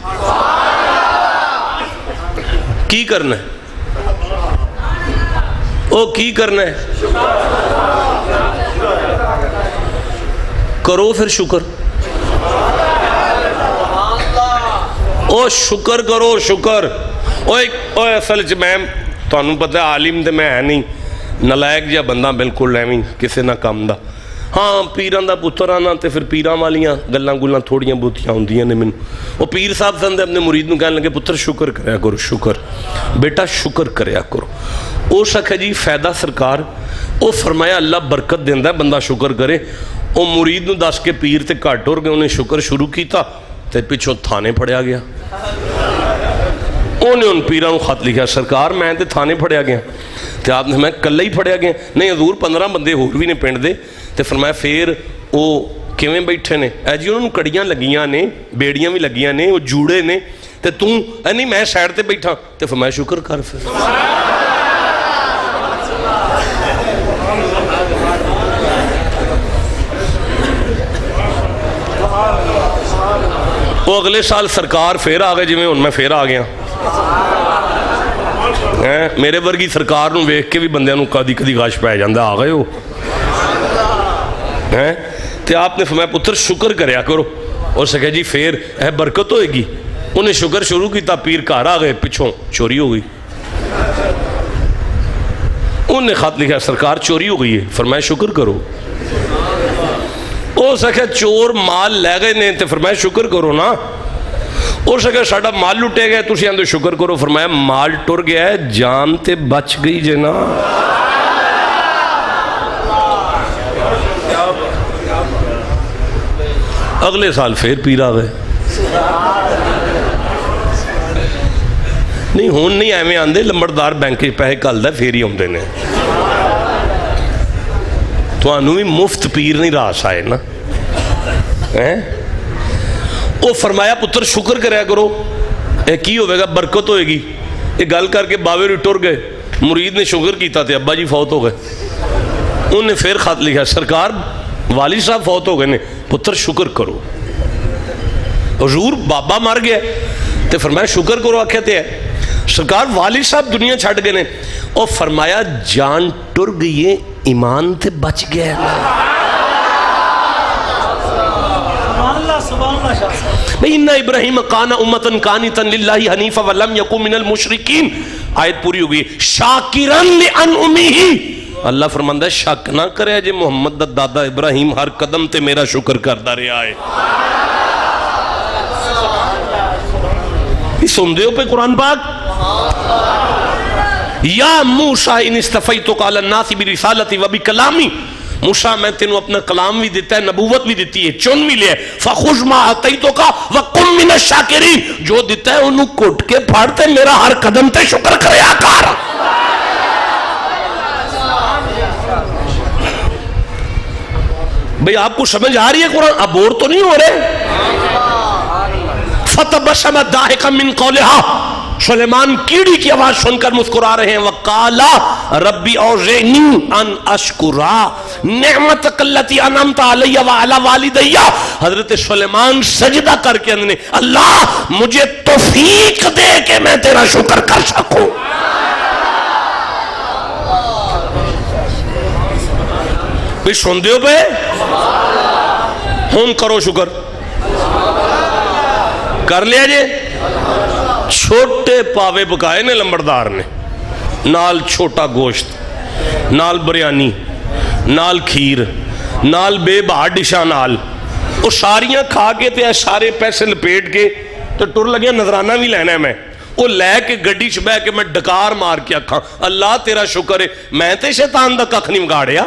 کی کرنا ہے او کی کرنا ہے کرو پھر شکر. او شکر کرو شکر. اوہ اصل چ میں تانوں پتہ عالم تے میں ہے نہیں, نلائق جا بندہ بالکل ایویں کسے نہ کام دا. ہاں پیران دا پتر آنا تے پھر پیران والیاں گلاں گلاں تھوڑیاں بہتیاں ہوندیاں نے. مینوں وہ پیر صاحب سندے اپنے مرید نوں کہنے لگے پتر شکر کریا کرو, شکر بیٹا شکر کریا کرو. او شکھا جی فائدہ سرکار او فرمایا اللہ برکت دیندا ہے بندہ شکر کرے. او مرید نوں دس کے پیر تے گھٹ ٹر گئے, انہیں شکر شروع کیتا تے پچھوں تھانے پھڑیا گیا. انہیں ان پیران کو خط لکھا سرکار میں تے تھانے پھڑیا گیا. تے آپ نے میں کلہ ہی پھڑیا گیا. نہیں حضور 15 بندے ہور بھی نے پنڈ دے. تے فرمایا پھر او کیویں بیٹھے نے, اے جی انہوں نے کڑیاں لگیاں نے, بیڑیاں بھی لگیاں نے, وہ جوڑے نے, تے توں اے نہیں میں سائڈ تے بیٹھا. تے فرمایا شکر کر پھر. وہ اگلے سال سرکار پھر آ گئے, جی میں ان میں پھر آ گیا. میرے ورگی سرکار نوں ویکھ کے بھی بندیاں نوں کدی کدی غش پہ جاندا آ گئے ہو. تے آپ نے فرمایا پتر شکر کریا کرو. اور سکھے جی پھر اے برکت ہوئے گی. انہیں شکر شروع کیتا, پیر گھر آ گئے, پچھوں چوری ہو گئی. انہوں نے خط لکھا سرکار چوری ہو گئی ہے. فرمایا شکر کرو. او سکھے چور مال لے گئے نے, تے فرمایا شکر کرو نا. اور سکھے ساڑا مال لٹے گئے, تسی آندے شکر کرو. فرمایا مال ٹر گیا ہے, جان تے بچ گئی جنا. اگلے سال پھر پیر آ گئے. نہیں ہون نہیں ایویں آندے, لمبردار بینک پیسے گھلدا پھر ہی آندے نے. تانوں بھی مفت پیر نہیں راس آئے نا. او فرمایا پتر شکر کریا کرو, اے کی ہوئے گا برکت ہوئے گی. یہ گل کر کے باوے بھی ٹر گئے. مرید نے شکر کیتا تے ابا جی فوت ہو گئے. انہوں نے پھر خط لکھا سرکار والد صاحب فوت ہو گئے نے, پتر شکر کرو. حضور بابا مر گیا تے فرمایا شکر کرو. آکھیا تے ہے سرکار والد صاحب دنیا چھڑ گئے نے. اور فرمایا جان ٹر گئی ہے, ایمان تے بچ گیا ہے. ان ابراہیم کان امتن قانتا للہ حنیفا ولم یکن من المشرکین. آیت پوری ہو گئی. شاکرن لانعمہ. اللہ فرماندا ہے شک نہ کرے جے محمد دا دادا ابراہیم ہر قدم تے میرا شکر کردا رہا ہے. سن دے ہو پہ قرآن پاک. یا موسیٰ ان استفیتک علی الناس برسالتی و بکلامی، موسیٰ میں تینوں اپنا کلام بھی دیتا ہے، نبوت بھی دیتی ہے، چن بھی لیا، فخذ ما آتیتک وکن من الشاکرین، جو دیتا ہے انہوں کٹ کے پھاڑتے، میرا ہر قدم تے شکر کرے آکار۔ بھئی آپ کو سمجھ آ رہی ہے قرآن؟ اب بور تو نہیں ہو رہے؟ فَتَبَسَّمَ ضَاحِكًا مِّن قَوْلِهَا، سلیمان کیڑی کی آواز سن کر مسکرا رہے ہیں، وَقَالَ رَبِّ أَوْزِعْنِي أَنْ أَشْكُرَ نِعْمَتَكَ الَّتِي أَنْعَمْتَ عَلَيَّ وَعَلَى وَالِدَيَّ۔ حضرت سلیمان سجدہ کر کے اندنے، اللہ مجھے توفیق دے کہ میں تیرا شکر کر سکوں۔ بھی سن دیو پہ ہون کرو شکر کر لیا جے۔ چھوٹے پاوے پکائے نے لمبردار نے، نال چھوٹا گوشت، نال بریانی، نال کھیر، نال بے بہا ڈشاں نال، وہ ساریاں کھا کے تے سارے پیسے لپیٹ کے تو ٹر لگیا نظرانہ بھی لینا ہے میں، وہ لے کے گڈی چ بہ کے میں ڈکار مار کے آکھاں اللہ تیرا شکر ہے میں تے شیطان دا ککھ نہیں مگاڑیا۔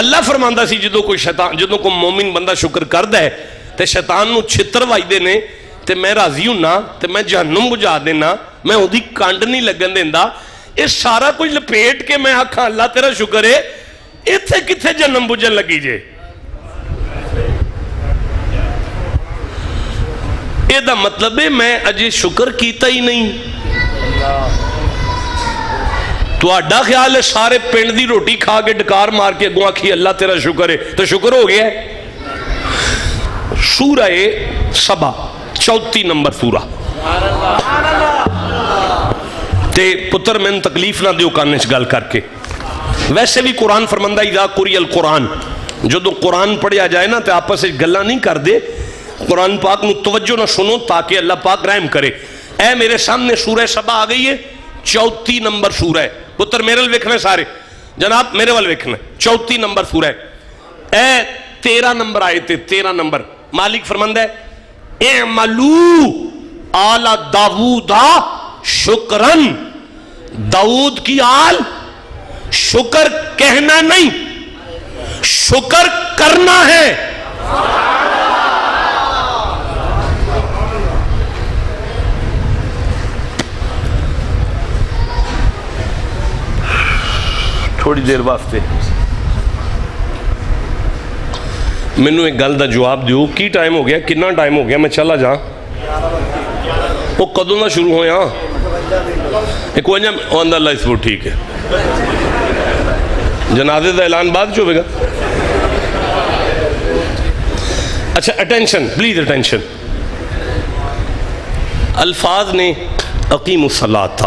اللہ فرماندہ سی جدو کوئی شیطان، جدو کوئی مومن بندہ شکر کردا ہے تے شیطان نو چھتر وائی دے نے تے میں راضی ہوں نا تے میں جہنم بجا دینا، میں اودی کانڈ نہیں لگن دیندا، اس سارا کچھ لپیٹ کے میں آکھاں اللہ تیرا شکر ہے، ایتھے کتھے جہنم بجن لگی جے۔ اے دا مطلب ہے میں اجے شکر کیتا ہی نہیں۔ تو آڈا خیال ہے سارے پنڈ دی روٹی کھا کے ڈکار مار کے اگوں آکھی اللہ تیرا شکر ہے تو شکر ہو گیا ہے۔ سورہ سبا 34 نمبر سورہ تے پتر میں تکلیف نہ دیو کاننے سے گل کر کے، ویسے بھی قرآن فرمندہ اذا قری القرآن، جو تو قرآن پڑھیا جائے نا تے آپس سے گلہ نہیں کر دے، قرآن پاک نو توجہ نہ سنو تاکہ اللہ پاک رحم کرے۔ اے میرے سامنے سورہ سبا آ گئی ہے، 34 نمبر سورہ ہے، پتر میرے ویکھنے سارے جناب میرے وال ویکھنے، 34 نمبر سورہ ہے، اے 13 نمبر آئے تھے، 13 نمبر مالک فرمندہ ہے اعملو آل داود شکرن، داود کی آل شکر کہنا نہیں شکر کرنا ہے۔ تھوڑی دیر واسطے مینوں ایک گل دا جواب دیو، کی ٹائم ہو گیا، کتنا ٹائم ہو گیا، میں چلا جا وہ کدوں نہ شروع ہویا ایک وجہ آندہ اللہ اس وہ ٹھیک ہے، جنازے دا اعلان بعد جو ہوگا۔ اچھا اٹینشن پلیز اٹینشن، الفاظ نے اقیم الصلاۃ،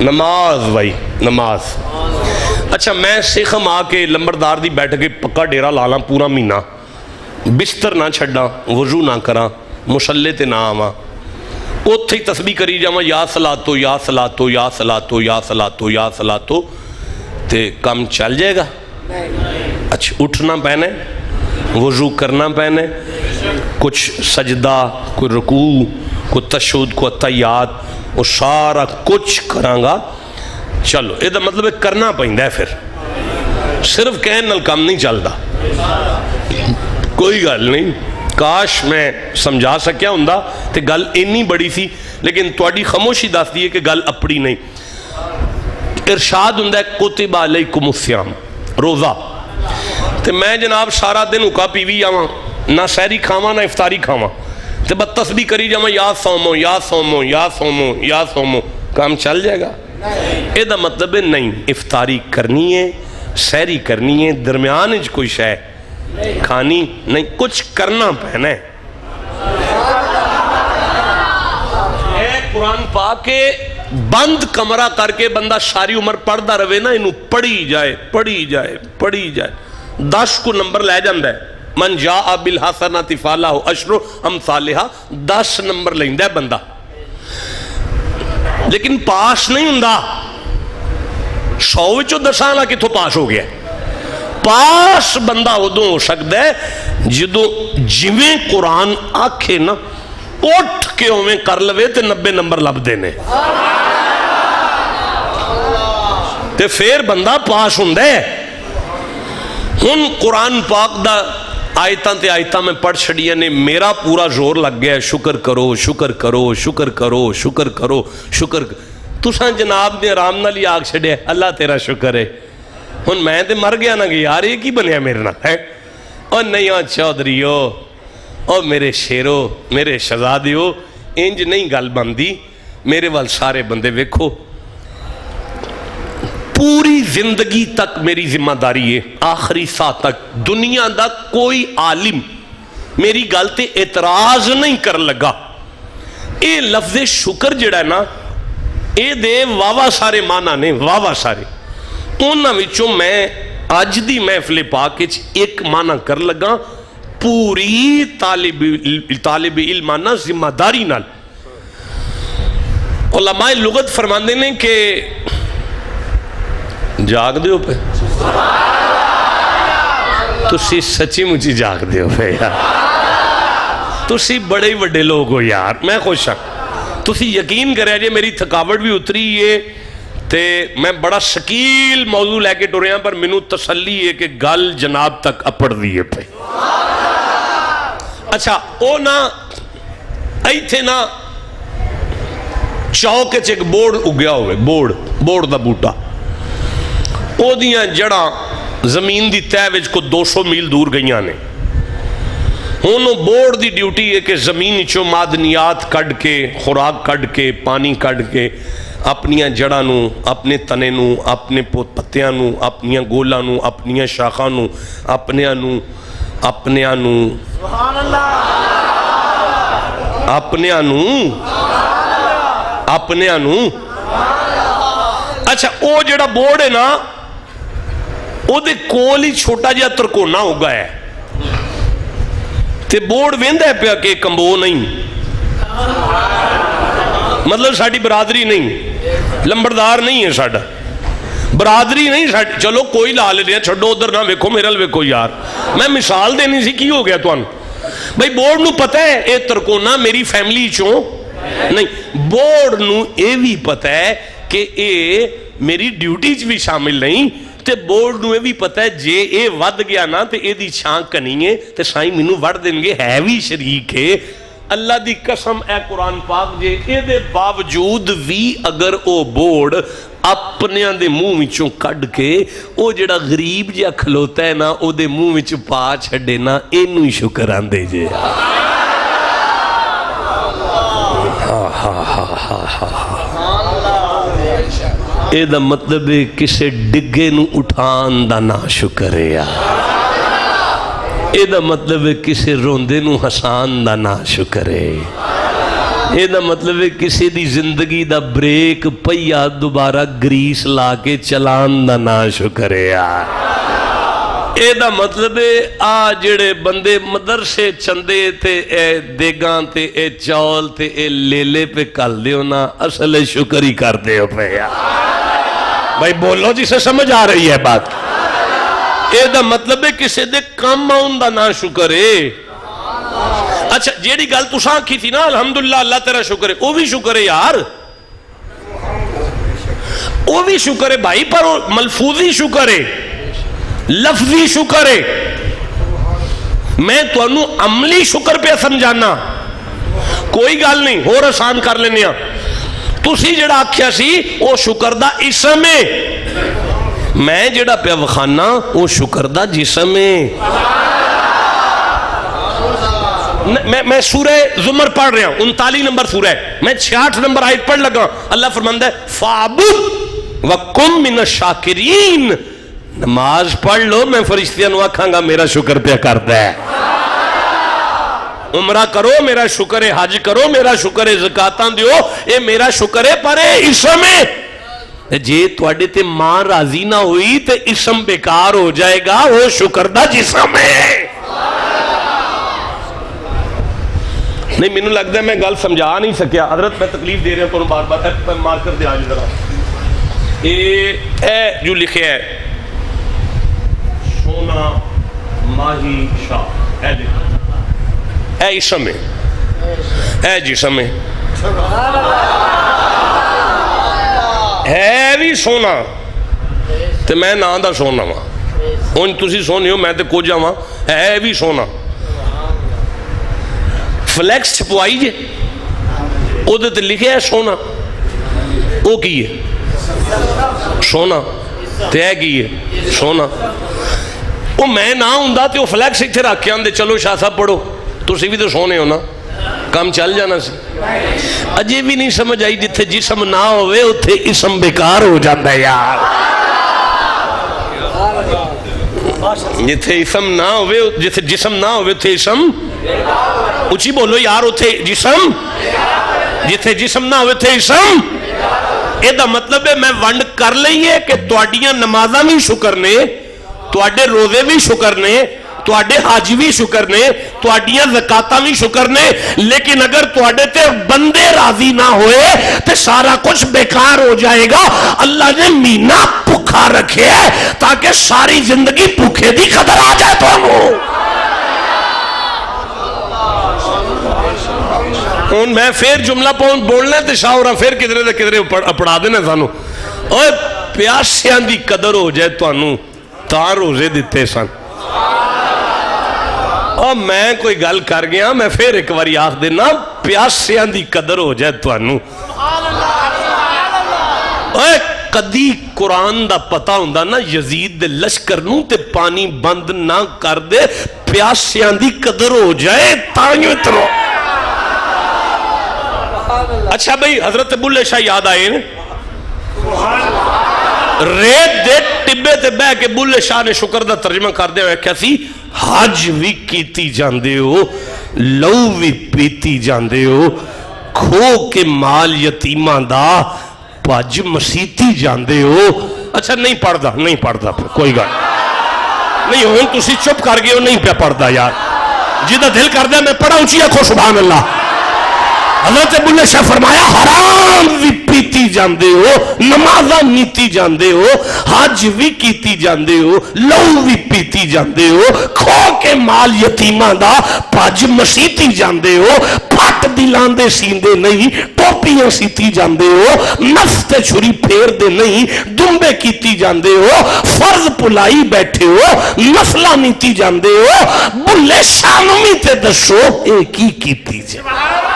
نماز بھائی نماز۔ اچھا میں سیخم آ کے لمبردار دی بیٹھ کے پکا ڈیرا لالا پورا مہینہ، بستر نہ چھڑا، وضو نہ کرا، مسلے تے نہ آواں، اوتھے ہی تسبیح کری جاواں یا صلاتو یا صلاتو یا صلاتو یا صلاتو یا صلاتو، تے کام چل جائے گا؟ اچھا اٹھنا پہنے، وضو کرنا پہنے، کچھ سجدہ، کوئی رکوع، کوئی تشہد، کوئی تحیات، وہ سارا کچھ کراں گا۔ چلو یہ دا مطلب ہے کرنا پہندہ ہے، پھر صرف کہنے نال کام نہیں چلتا، کوئی گل نہیں، کاش میں سمجھا سکیا ہوندا تے گل اینی بڑی سی، لیکن تواڈی خاموشی دس دی ہے کہ گل اپڑی نہیں۔ ارشاد ہوندا ہے کتب علیکم الصیام، روزہ، تے میں جناب سارا دن حکا پیوی جاواں، نہ سحری کھاواں نہ افطاری کھاواں، تے بس تسبیح کری جاواں یا صومو یا صومو یا صومو یا صومو، کام چل جائے گا؟ اے دا مطلب ہے نہیں، افطاری کرنی ہے، سحری کرنی ہے، درمیان وچ کوئی شے کھانی نہیں، کچھ کرنا پہنا ہے۔ اے قرآن پاک کے بند کمرہ کر کے بندہ ساری عمر پڑھدا رہے نا، انہوں پڑھی جائے پڑھی جائے پڑھی جائے، 10 کو نمبر لے جاندہ ہے، من جاء بالحسنۃ فلہ عشر امثالھا، 10 نمبر لیندا ہے بندہ، لیکن پاس نہیں ہوندا۔ 100 وچوں 10 والا کتھوں پاس ہو گیا؟ پاس بندہ ادوں ہو سکتا ہے جدوں جویں قرآن آکھے نا اٹھ کے اویں کر لوے تے 90 نمبر لبدے نے تے پھر بندہ پاس ہوندا ہے۔ ہن قرآن پاک دا آیتاں تے آیتاں میں پڑھ چھڑیاں نے، میرا پورا زور لگ گیا ہے شکر کرو شکر کرو شکر کرو شکر کرو شکر۔ تساں جناب نے آرام نال ہی آگ چھڑیا اللہ تیرا شکر ہے۔ ہن میں تے مر گیا نا کہ یار یہ کی بنیا میرے نال ہے؟ اور نہیں او چودھریو او میرے شیرو میرے شہزادیو، انج نہیں گل بندی۔ میرے وال سارے بندے ویکھو، پوری زندگی تک میری ذمہ داری ہے، آخری سا تک دنیا دا کوئی عالم میری گل تے اعتراض نہیں کر لگا۔ اے لفظ شکر جڑا ہے نا، اے دے واوا سارے معنی نے، واوا سارے۔ انہاں وچوں میں اج دی محفل پاک وچ ایک معنی کر لگا، پوری طالب علمانہ ذمہ داری نال۔ علماء لغت فرماندے نے کہ جاگ دیو پہ تسی سچی مجھے جاگ دیو پہ یار، تسی بڑے وڈے لوگ ہو یار، میں خوش ہوں۔ تسی یقین کرے جے میری تھکاوٹ بھی اتری ہے تے میں بڑا شکیل موضوع لے کے ٹوریا، پر منو تسلی ہے کہ گل جناب تک اپڑ دیئے پہ۔ اچھا او نا ای تھے نا چوکے ایک بورڈ اگیا ہوئے، بورڈ دا بوٹا، او دیاں جڑا زمین دی تہ وچ کو 200 میل دور گئیاں نے۔ انہوں بورڈ دی ڈیوٹی ہے کہ زمین چو معدنیات کڈ کے، خوراک کڈ کے، پانی کڈ کے اپنیاں جڑاں نو، اپنے تنے نو، اپنے پتیاں نو، اپنیاں گولاں نو، اپنیاں شاخاں نو، اپنیاں نو سبحان اللہ، اپنیاں نو۔ اچھا او جڑا بورڈ ہے نا، او دے کول ہی چھوٹا جہا ترکونا ہوگا ہے تے بورڈ ویندا ہے پیا کہ کمبو نہیں، مطلب ساڈی برادری نہیں، لمبردار نہیں ہے ساڈا، برادری نہیں ساڈی، چلو کوئی لا لے رہے چھڈو ادھر نہ ویکھو میرے ال ویکھو یار، میں مثال دینی سی کی ہو گیا تانوں بھائی۔ بورڈ نو پتہ ہے اے ترکونا میری فیملی چوں نہیں، بورڈ نو اے بھی پتہ ہے کہ اے میری ڈیوٹی چ بھی شامل نہیں، تے بورڈ نو اے بھی پتہ ہے جے اے ود گیا نا تے اے دی چھان کنی ہے تے سائیں مینوں وڑ دین گے، ہے بھی شریک ہے۔ اللہ دی قسم اے قرآن پاک جے اے دے باوجود بھی اگر او بورڈ اپنیاں دے منہ وچوں کڈ کے او جڑا غریب جہا کھلوتا ہے نا او دے منہ وچ پا چھڈے نا، اینوں ہی شکر آندے جے۔ اے دا مطلب ہے کسے ڈگے نو اٹھان دا نا شکر ہے یار، اے دا مطلب ہے کسے روندے نو ہسان دا نا شکر ہے، اے دا مطلب ہے کسی دی زندگی دا بریک پہیا دوبارہ گریس لا کے چلان دا نا شکر ہے یار۔ اے دا مطلب ہے آ جڑے بندے مدرسے چندے تے اے دیگاں تے اے چول تے اے لیلے پہ کل دیو نا، اصل شکر ہی کر دیو پہ یار۔ بھائی بولو جسے سمجھ آ رہی ہے بات۔ اے دا مطلب ہے کسے دے کم آن دا نا شکر ہے۔ اچھا جیڑی گل تساں آکھی تھی نا الحمدللہ اللہ تیرا شکر ہے، وہ بھی شکر ہے یار، وہ بھی شکر ہے بھائی، پر ملفوظی شکر ہے، لفظی شکر ہے۔ میں تو انہوں عملی شکر پہ سمجھانا کوئی گل نہیں، اور آسان کر لینے ہیں۔ تسی جڑا آکھیا سی او شکر دا اسم ہے، میں جڑا پہ وخانا او شکر دا جسم ہے۔ میں سورہ زمر پڑھ رہا ہوں، 39 نمبر سورہ ہے، میں 66 نمبر آیت پڑھ لگا، اللہ فرماندہ ہے فَعْبُدْ وَقُمْ مِنَ الشَّاكِرِينَ، نماز پڑھ لو میں فرشتیاں نو آکھاں گا میرا شکر پہ کرتا ہے، عمرہ کرو میرا شکر ہے، حج کرو میرا شکر ہے، زکاتاں دیو اے میرا شکر ہے، پر اے اسم ہے۔ جے تواڈے تے ماں راضی نہ ہوئی تے اسم بیکار ہو جائے گا، وہ شکر دا جسم ہے۔ نہیں مینوں لگتا ہے میں گل سمجھا نہیں سکیا، حضرت میں تکلیف دے رہا ہوں تو بار بار مار کر دے آج ذرا۔ اے جو لکھے ہے سونا ماہی شاہ، اے اسم ہے، ہے جسم ہے بھی سونا تے میں نہ دا سونا وا ہن تسی سونے ہو میں تے کچھ آواں ہے بھی سونا فلیکس چھپوائی جے او دے تے لکھیا ہے سونا او کی ہے سونا تے ہے کی ہے سونا وہ میں نہ ہوندا تے وہ فلیکس اتنے رکھ کے آندے چلو شاہ صاحب پڑھو تسی بھی تو سونے ہو نا کام چل جانا سی اجے بھی نہیں سمجھ آئی جتھے جسم نہ ہوئے اتھے اسم بیکار ہو جاتا ہے یار جتھے اسم نہ ہوئے جتھے جسم نہ ہوئے اتھے اسم اچھی بولو یار اتھے جسم جتھے جسم نہ ہوئے اتھے اسم اے دا مطلب ہے میں ونڈ کر لئیے کہ تواڈیاں نمازاں بھی شکر نے تواڈے روزے بھی شکر نے تواڈے حج بھی شکر نے تواڈیاں زکاتاں بھی شکر نے لیکن اگر تواڈے تے بندے راضی نہ ہوئے تے سارا کچھ بیکار ہو جائے گا اللہ نے مینہ بھوکا رکھے تاکہ ساری زندگی بھوکے دی قدر آ جائے تو ہوں میں پھر جملہ بولنا تے شاورہ پھر کدھرے اپڑا دینا سانو اور پیاسیاں دی قدر ہو جائے تو انہوں تاں روزے دیتے سن اور میں کوئی گل کر گیا میں پھر ایک باری آخ دینا پیاسیاں دی قدر ہو جائے تو انہوں اور کدی قرآن دا پتہ ہوندہ نا یزید دے لشکر نوں تے پانی بند نہ کر دے پیاسیاں دی قدر ہو جائے تانیوں اترو اچھا بھئی حضرت بلے شاہ یاد آئے نے ریت دے ٹبے تے بے کے بلے شاہ نے شکر دا ترجمہ کر دے ہوئے کیسی حج بھی کیتی جاندے ہو لو بھی پیتی جاندے ہو کھو کے مال یتیمہ دا پاج مسیتی جاندے ہو اچھا نہیں پڑھ دا کوئی گا نہیں ہون تسی چپ کر گئے ہو نہیں پہ پڑھ دا یار جدہ دل کر دے میں پڑھا اونچی اکھو سبحان اللہ حضرت بلے شاہ فرمایا حرام بھی پیتی جاندے ہو نمازہ نیتی جاندے ہو حج بھی کیتی جاندے ہو لو بھی پیتی جاندے ہو کھو کے مال یتیمہ دا پاج مسیتی جاندے ہو پھٹ دلاندے سیندے نہیں ٹوپیاں سیتی جاندے ہو نفتے چھری پھیر دے نہیں دمبے کیتی جاندے ہو فرض پلائی بیٹھے ہو نفلہ نیتی جاندے ہو بلے شاہ نمی تے دسو ایک ہی کیتی جاندے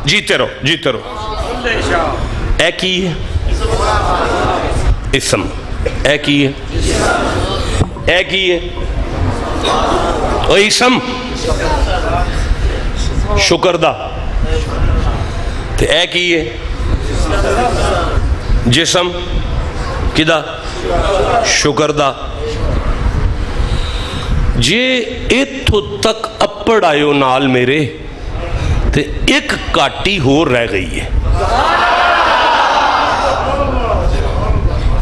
جیتے رہو اے کی ہے اسم اے کی ہے اے کی ہے او اسم شکر دا تے اے کی ہے جسم کدا شکر دا جے ایتھو تک اپڑ آئیو نال میرے تے ایک کاٹی ہو رہ گئی ہے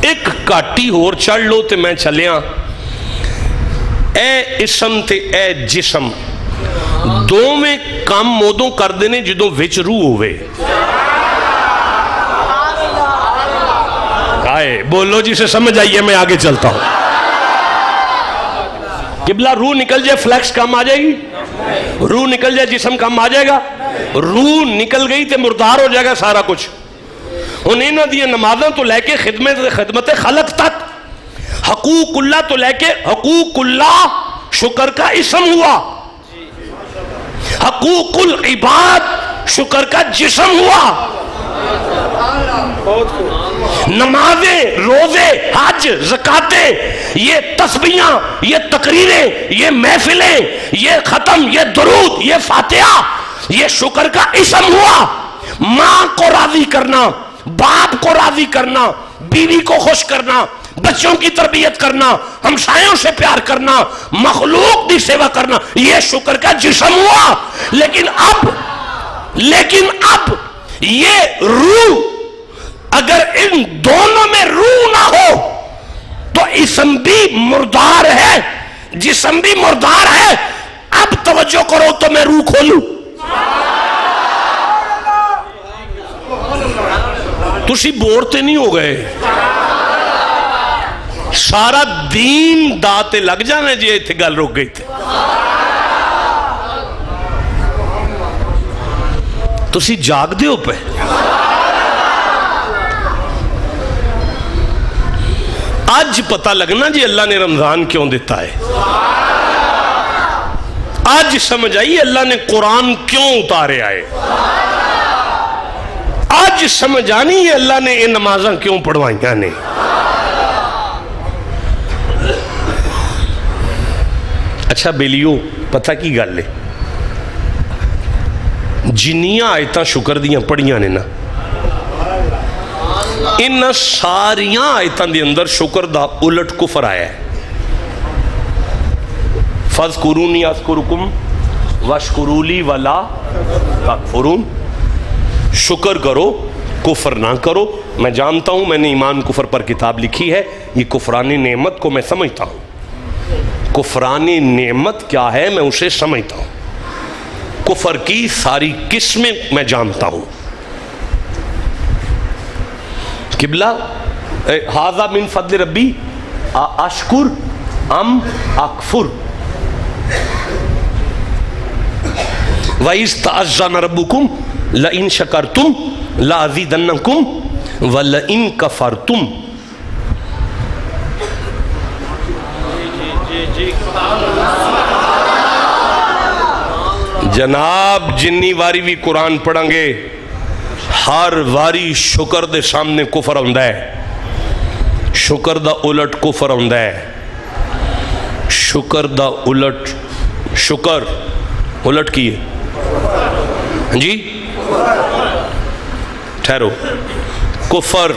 ایک کاٹی ہور چڑھ لو تے میں چلیاں اے اسم تے اے جسم دو میں کام مودوں کر دینے جدوں وچ روح ہوئے آئے بولو جسے سمجھ آئیے میں آگے چلتا ہوں قبلہ روح نکل جائے فلیکس کام آ جائے گی روح نکل جائے جسم کام آ جائے گا روح نکل گئی تے مردار ہو جائے گا سارا کچھ انہیں نہ دیئے نمازوں تو لے کے خدمت خلق تک حقوق اللہ تو لے کے حقوق اللہ شکر کا اسم ہوا حقوق العباد شکر کا جسم ہوا نمازیں روزے حج زکاتیں یہ تسبیحاں یہ تقریریں یہ محفلیں یہ ختم یہ درود یہ فاتحہ یہ شکر کا اسم ہوا ماں کو راضی کرنا باپ کو راضی کرنا بیوی کو خوش کرنا بچوں کی تربیت کرنا ہمسایوں سے پیار کرنا مخلوق کی سیوا کرنا یہ شکر کا جسم ہوا لیکن اب یہ روح اگر ان دونوں میں روح نہ ہو تو اسم بھی مردار ہے جسم بھی مردار ہے اب توجہ کرو تو میں روح کھولوں تسی بور تے نہیں ہو گئے؟ سارا دین داتے لگ جانے جی ایتھے گل رک گئی تھے. تسی جاگ دے ہو پہ. آج پتہ لگنا جی اللہ نے رمضان کیوں دیتا ہے. آج سمجھ آئی اللہ نے قرآن کیوں اتارے آئے. آج سمجھ آنی ہے اللہ نے یہ نمازاں کیوں پڑھوائیاں نے. اچھا بیلیو پتہ کی گل ہے، جنیاں آیتاں شکر دیاں پڑھیاں نے نا، ان ساریاں آیتاں دے اندر شکر دا الٹ کفر آیا ہے. فَاذْكُرُونِي أَذْكُرُكُمْ وَاشْكُرُوا لِي وَلَا تَكْفُرُونَ. شکر کرو کفر نہ کرو. میں جانتا ہوں میں نے ایمان کفر پر کتاب لکھی ہے، یہ کفرانی نعمت کو میں سمجھتا ہوں. کفرانی نعمت کیا ہے میں اسے سمجھتا ہوں. کفر کی ساری قسمیں میں جانتا ہوں. قبلہ ھذا من فضل ربی اشکر ام اکفر. وَإِذْ تَأَذَّنَ رَبُّكُمْ لَئِن شَكَرْتُمْ لَأَزِيدَنَّكُمْ وَلَئِن كَفَرْتُمْ. جناب جنی واری بھی قرآن پڑھیں گے ہر واری شکر دے سامنے کفر ہوندہ ہے. شکر دا الٹ کفر ہوندہ ہے. شکر دا الٹ شکر الٹ کیے جی ٹھہرو. کفر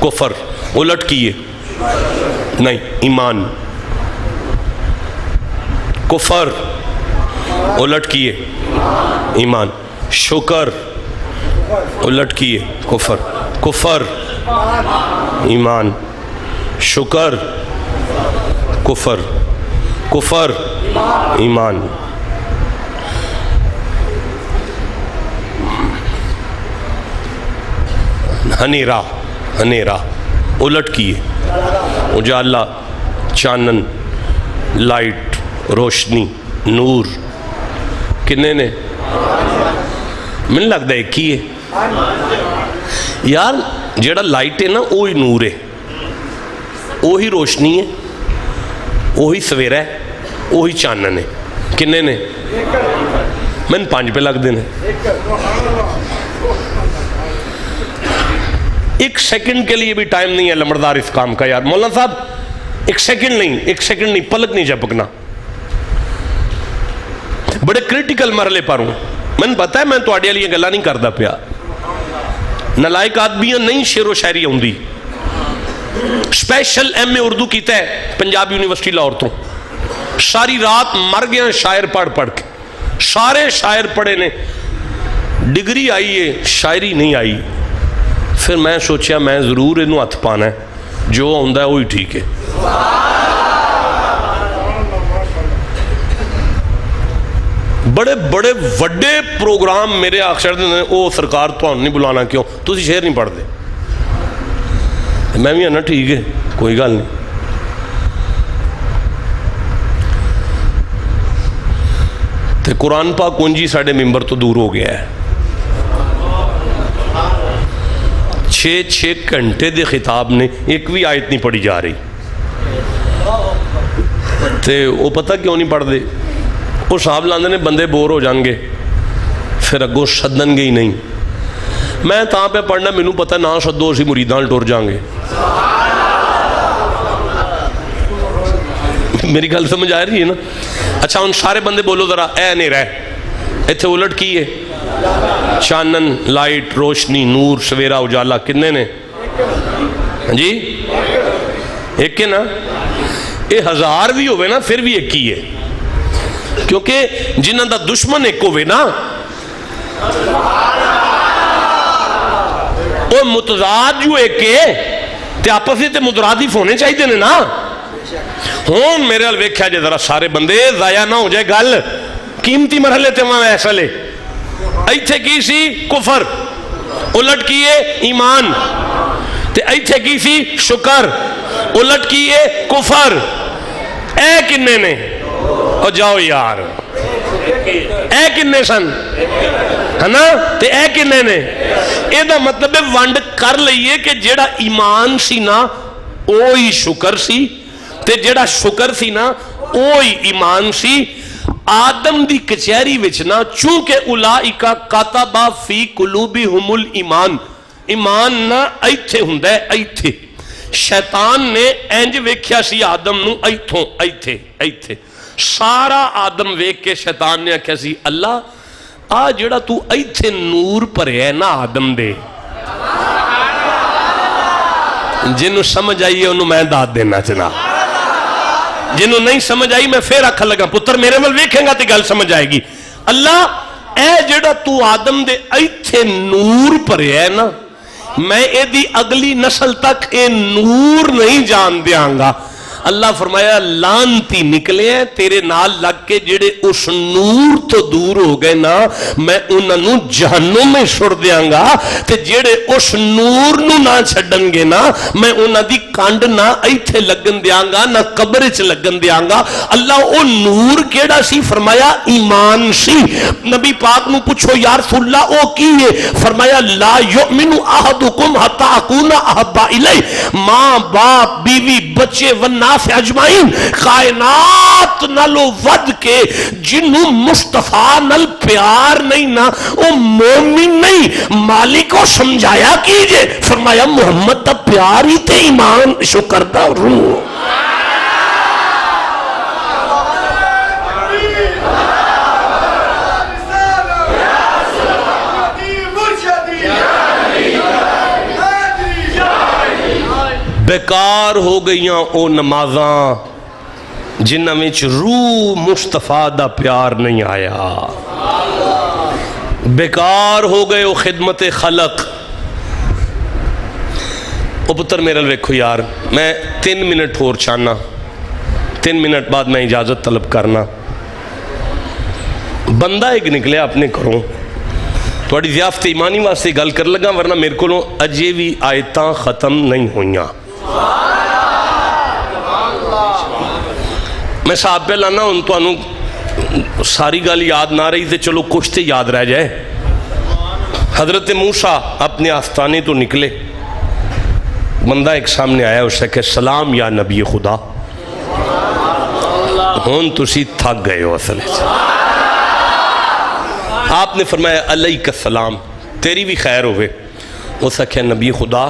کفر الٹ کیے نہیں ایمان. کفر الٹ کیے ایمان. شکر الٹ کیے کفر. کفر ایمان. شکر کفر. کفر ایمان. ہنیرا ہنیرا الٹ کیے اجالا چانن لائٹ روشنی نور. کنے نے من لگتا ہے ایک ہی ہے یار. جیڑا لائٹ ہے نا وہی نور ہے، وہی روشنی ہے، وہی سویرا ہے، وہی چانن ہے. کنے نے من 5 پہ لگ دینے. ایک سیکنڈ کے لیے بھی ٹائم نہیں ہے لمبردار اس کام کا یار. مولانا صاحب ایک سیکنڈ نہیں پلک نہیں جھپکنا. بڑے کریٹیکل مرحلے پر ہوں. میں نے پتا ہے میں تواڈے والی گلاں نہیں کردا پیا. نلائک آدمیاں نہیں شعر و شاعری ہوندی. سپیشل ایم اے اردو کیتا ہے پنجاب یونیورسٹی لاہور تو. ساری رات مر گیا شاعر پڑھ پڑھ کے. سارے شاعر پڑھے نے، ڈگری آئی ہے شاعری نہیں آئی. پھر میں سوچیا میں ضرور انہوں ہاتھ پانا ہے، جو ہوندہ ہے وہی ٹھیک ہے. بڑے بڑے وڈے پروگرام میرے اکثر او سرکار تو نہیں بلانا کیوں تسی شعر نہیں پڑھ دے. میں بھی نا ٹھیک ہے کوئی گل نہیں. تے قرآن پاک کنجی ساڑھے ممبر تو دور ہو گیا ہے. 6 گھنٹے دے خطاب نے ایک بھی آیت نہیں پڑھی جا رہی. تے وہ پتہ کیوں نہیں پڑھ دے؟ وہ صاحب لاندے نے بندے بور ہو جان گے پھر اگوں سدن گے ہی نہیں. میں تاں پہ پڑھنا مینوں پتہ نہ سدو اسی مریداں ٹر جان گے. میری گل سمجھ آ رہی ہے نا؟ اچھا ان سارے بندے بولو ذرا اے نہیں رہ ایتھے الٹ کی ہے چانن لائٹ روشنی نور سویرا اجالا. کنے نے جی ایک ہے نا. یہ 1000 بھی ہوئے نا پھر بھی ایک ہی ہے کیونکہ جنہ دا دشمن ایک ہوئے نا وہ متضاد جو ایک ہے تے آپس ہی تے مترادف ہونے چاہیے دینے نا. ہون میرے حال ویکھیا جے ذرا سارے بندے ضائع نہ ہو جائے گل. قیمتی مرحلے تے وہاں ایسا لے ایتھے کی سی کفر الٹ کیے ایمان. تے ایتھے کی سی شکر، الٹ کی ہے کفر. اے کنے نے؟ او جاؤ یار، اے کنے سن ہے نا، تے اے کنے نے؟ اے دا مطلب ونڈ کر لئیے کہ جیڑا ایمان سی نا اوہی شکر سی، تے جیڑا شکر سی نا اوہی ایمان سی. آدم دی کچہری وچ نا چونکہ اولائکا کاتبا فی قلوبہم الایمان، ایمان نا ایتھے ہندہ ہے، ایتھے. شیطان نے انج ویکھیا سی آدم نو ایتھوں ایتھے ایتھے، سارا آدم ویکھ کے شیطان نے کہا سی اللہ آ جڑا تو ایتھے نور پر ہے نا آدم دے، جنہوں سمجھ آئیے انہوں میں داد دینا چنا، جنہوں نہیں سمجھ آئی میں پھر آکھا لگا پتر میرے ول ویکھیں گا تے گل سمجھ آئے گی. اللہ اے جڑا تو آدم دے ایتھے نور پر ہے نا، میں اے دی اگلی نسل تک اے نور نہیں جان دیاں گا. اللہ فرمایا لانتی نکلے ہیں تیرے نال لگ کے جڑے اس نور تو دور ہو گئے نا میں انہوں جہنم میں چھوڑ دیاں گا، تے جڑے اس نور نو نہ چھڈن گے نا میں انہوں دی کانڈ نہ ایتھے لگن دیاں گا نہ قبر چ لگن دیاں گا. اللہ او نور کیڑا سی؟ فرمایا ایمان سی. نبی پاک نو پوچھو یا رسول اللہ او کی ہے؟ فرمایا لا یؤمن احدکم حتی اکون احب الیہ، ماں باپ بیوی بچے وناس اجمعین کائنات نلو ود کے جنہوں مصطفیٰ نل پیار نہیں نا او مومن نہیں. مالک کو سمجھایا کیجئے، فرمایا محمد تا پیار ہی تے ایمان شکر دا روح. بیکار ہو گئیاں او نمازاں جنہ میں روح مصطفیٰ دا پیار نہیں آیا، بیکار ہو گئے او خدمت خلق. او پتر میرے ویکھو یار میں 3 منٹ اور چاہنا، 3 منٹ بعد میں اجازت طلب کرنا. بندہ ایک نکلے اپنے کروں تھوڑی ضیافت ایمانی واسطے گل کر لگا، ورنہ میرے کو اجے بھی آیتاں ختم نہیں ہوئیاں. میں صاحب پہ لانا ان تو انہوں ساری گل یاد نہ رہی تھے، چلو کچھ تے یاد رہ جائے. حضرت موسیٰ اپنے آستانے تو نکلے، بندہ ایک سامنے آیا، اس سے کہ سلام یا نبی خدا. ہون تسی تھک گئے ہو اصل ہے. آپ نے فرمایا علیک السلام، تیری بھی خیر ہوئے. اس سے کہ نبی خدا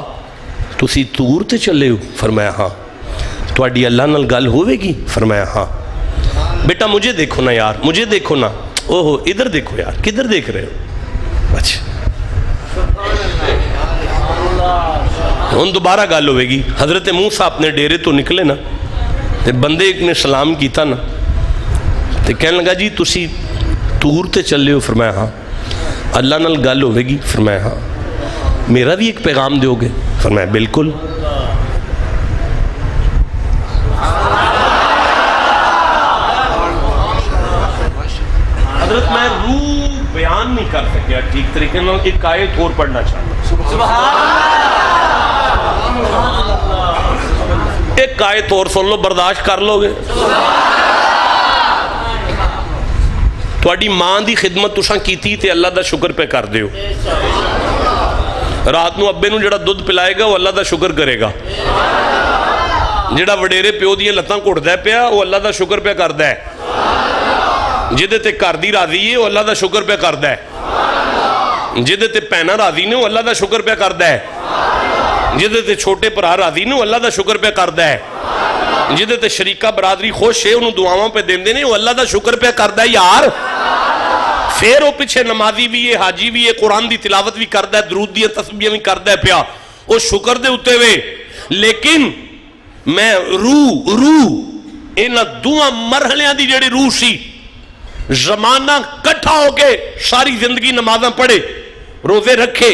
تسی تور تے چلے ہو؟ فرمایا ہاں. تواڈی اللہ نال گل ہوئے گی؟ فرمایا ہاں. بیٹا مجھے دیکھو نا یار، مجھے دیکھو نا. اوہو ادھر دیکھو یار، کدھر دیکھ رہے ہو؟ اچھا ہن دوبارہ گل ہوئے گی. حضرت موسیٰ اپنے ڈیرے تو نکلے نا تے بندے ایک نے سلام کیتا نا تے کہنے لگا جی تسی تور تے چلے ہو؟ فرمایا ہاں. اللہ نال گل ہوئے گی؟ فرمایا ہاں. میرا بھی ایک پیغام دیو گے؟ فرمایا بالکل. حضرت میں روح بیان نہیں کر سکیا ٹھیک طریقے میں، ایک آیت اور پڑھنا چاہتا ہوں. ایک آیت اور سن لو، برداشت کر لو گے؟ تواڈی ماں دی خدمت تساں کیتی تے اللہ دا شکر پہ کر دیو. رات نو ابے نو جڑا دودھ پلائے گا وہ اللہ دا شکر کرے گا. جڑا وڈیرے پیو دیاں لتاں گھڑدا ہے پیا وہ اللہ دا شکر پہ کردا ہے. جدے تے گھر دی راضی ہے وہ اللہ دا شکر پہ کردا ہے. جدے تے پینا راضی نے وہ اللہ دا شکر پہ کردا ہے. جدے تے چھوٹے بھرا راضی نے وہ اللہ دا شکر پہ کردا ہے. جدے تے شریکہ برادری خوش ہے انہوں دعاواں پہ دیندے نے وہ اللہ دا شکر پہ کردا ہے. یار پھر وہ پیچھے نمازی بھی ہے، حاجی بھی ہے، قرآن دی تلاوت بھی کردا ہے، درود دی تسبیح بھی کردا ہے پیا، وہ شکر دے اتے وے. لیکن میں روح انہاں دوہاں مرحلیاں دی جڑی روح سی، زمانہ کٹھا ہو کے ساری زندگی نمازاں پڑھے، روزے رکھے،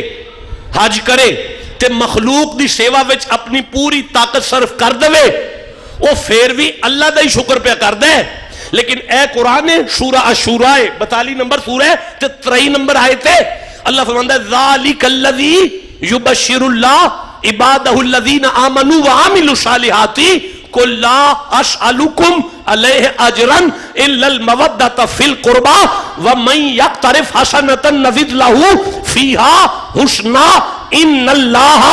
حج کرے تے مخلوق دی سیوا وچ اپنی پوری طاقت صرف کر دے، وہ پھر بھی اللہ دا ہی شکر پہ کردا ہے. لیکن اے قرآن سورہ الشورى 42 نمبر سورہ تے 23 نمبر آیت ہے، اللہ فرماندا ہے ذالک الذی یبشر اللہ عبادہ الذین آمنوا وعملوا الصالحات قل لا اسألکم علیہ اجرا الا المودۃ فی القربى ومن یقترف حسنۃ نزد لہ فیہا حسنا ان اللہ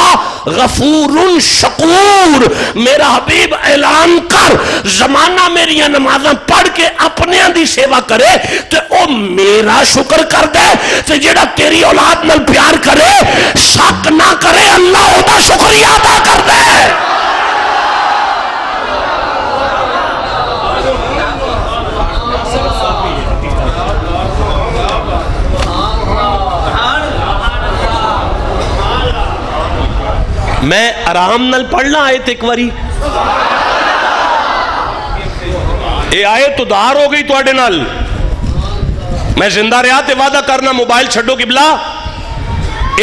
غفور شکور. میرا حبیب اعلان کر زمانہ میری نمازاں پڑھ کے اپنے دی سیوا کرے تے او میرا شکر کر دے تے جڑا تیری اولاد نال پیار کرے شک نہ کرے اللہ او دا شکریہ ادا کر دے. میں آرام نال پڑھنا آئے تھے ایک واری اے آئے تو دار ہو گئی تو نال میں زندہ رہا تے وعدہ کرنا موبائل چھڑو قبلہ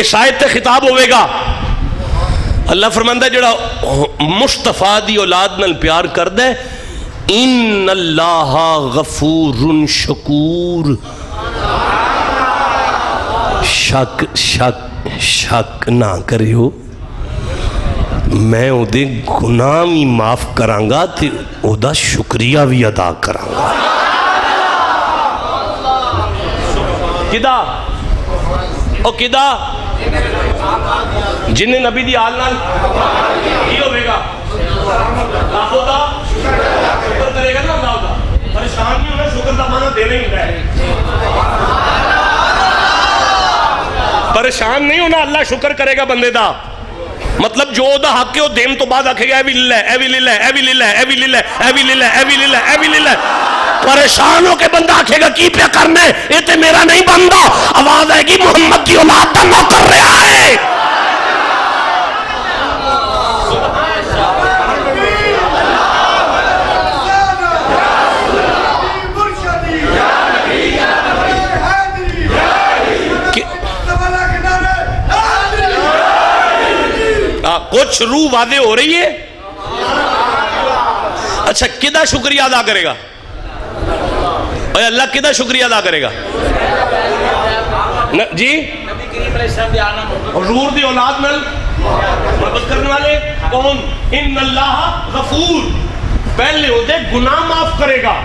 اس آیت تے خطاب ہوئے گا. اللہ فرماندہ جڑا مصطفیٰ دی اولاد نال پیار کر دے ان اللہ غفور شکور. شک نہ کریو میں او دے گناہ بھی معاف کرانگا تے او دا شکریہ بھی ادا کرانگا. کدا او کدا جن نبی دی آل نال کی ہوئے گا اللہ دا شکر کرے گا نا. اللہ دا پریشان نہیں ہونا شکر دا مانا دینے ہی ہے. پریشان نہیں ہونا اللہ شکر کرے گا بندے دا مطلب جو دا حق ہے وہ دیم تو بعد آکھے گا اے بھی للہ اے بھی للہ اے بھی للہ اے بھی للہ اے بھی للہ اے بھی للہ اے بھی للہ. پریشان ہو کے بندہ آکھے گا کی پیا کرنے یہ تے میرا نہیں بندہ. آواز آئے گی محمد کی اولاد دا نوکر رہا ہے. کچھ روح واضح ہو رہی ہے. اچھا کدہ شکریہ ادا کرے گا اے اللہ کدہ شکریہ ادا کرے گا جی حضور دی اولاد نال محبت کرنے والے کون ان اللہ غفور پہلے ہو دے گناہ معاف کرے گا.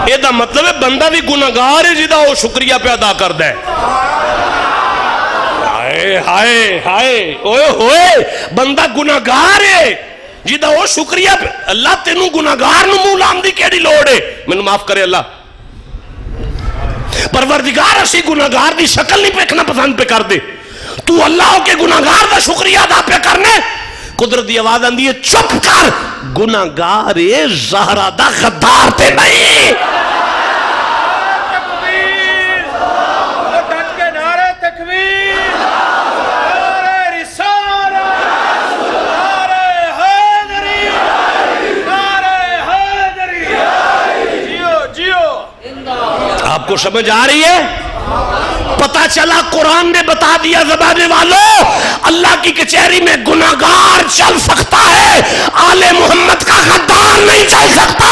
یہ دا مطلب ہے بندہ بھی گناہگار ہے جدا وہ شکریہ پہ ادا کر دے. ہائے ہائے اوئے ہوئے بندہ گناہگار ہے جیدہ وہ شکریہ پہ اللہ تینوں گناہگار نو منہ لام دی کیڑی لوڑ ہے میں معاف کرے اللہ. پروردگار اسی گناہگار دی شکل نہیں پیکھنا پسند پہ کر دے تو اللہ کے گناہگار دا شکریہ ادا پہ کرنے. قدرت دی آواز آندی ہے چپ کر گناہگار زہرہ دا غدار تے نہیں. آپ کو سمجھ آ رہی ہے پتا چلا قرآن نے بتا دیا زبانے والوں اللہ کی کچہری میں گناہگار چل سکتا ہے آل محمد کا غدار نہیں چل سکتا.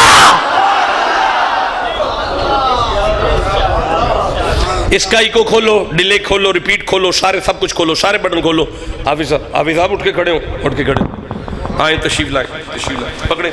اسکائی کو کھولو ڈیلے کھولو ریپیٹ کھولو سارے سب کچھ کھولو سارے بٹن کھولو. حافظ صاحب اٹھ کے کھڑے ہو اٹھ کے کھڑے آئیں تشریف لائیں پکڑیں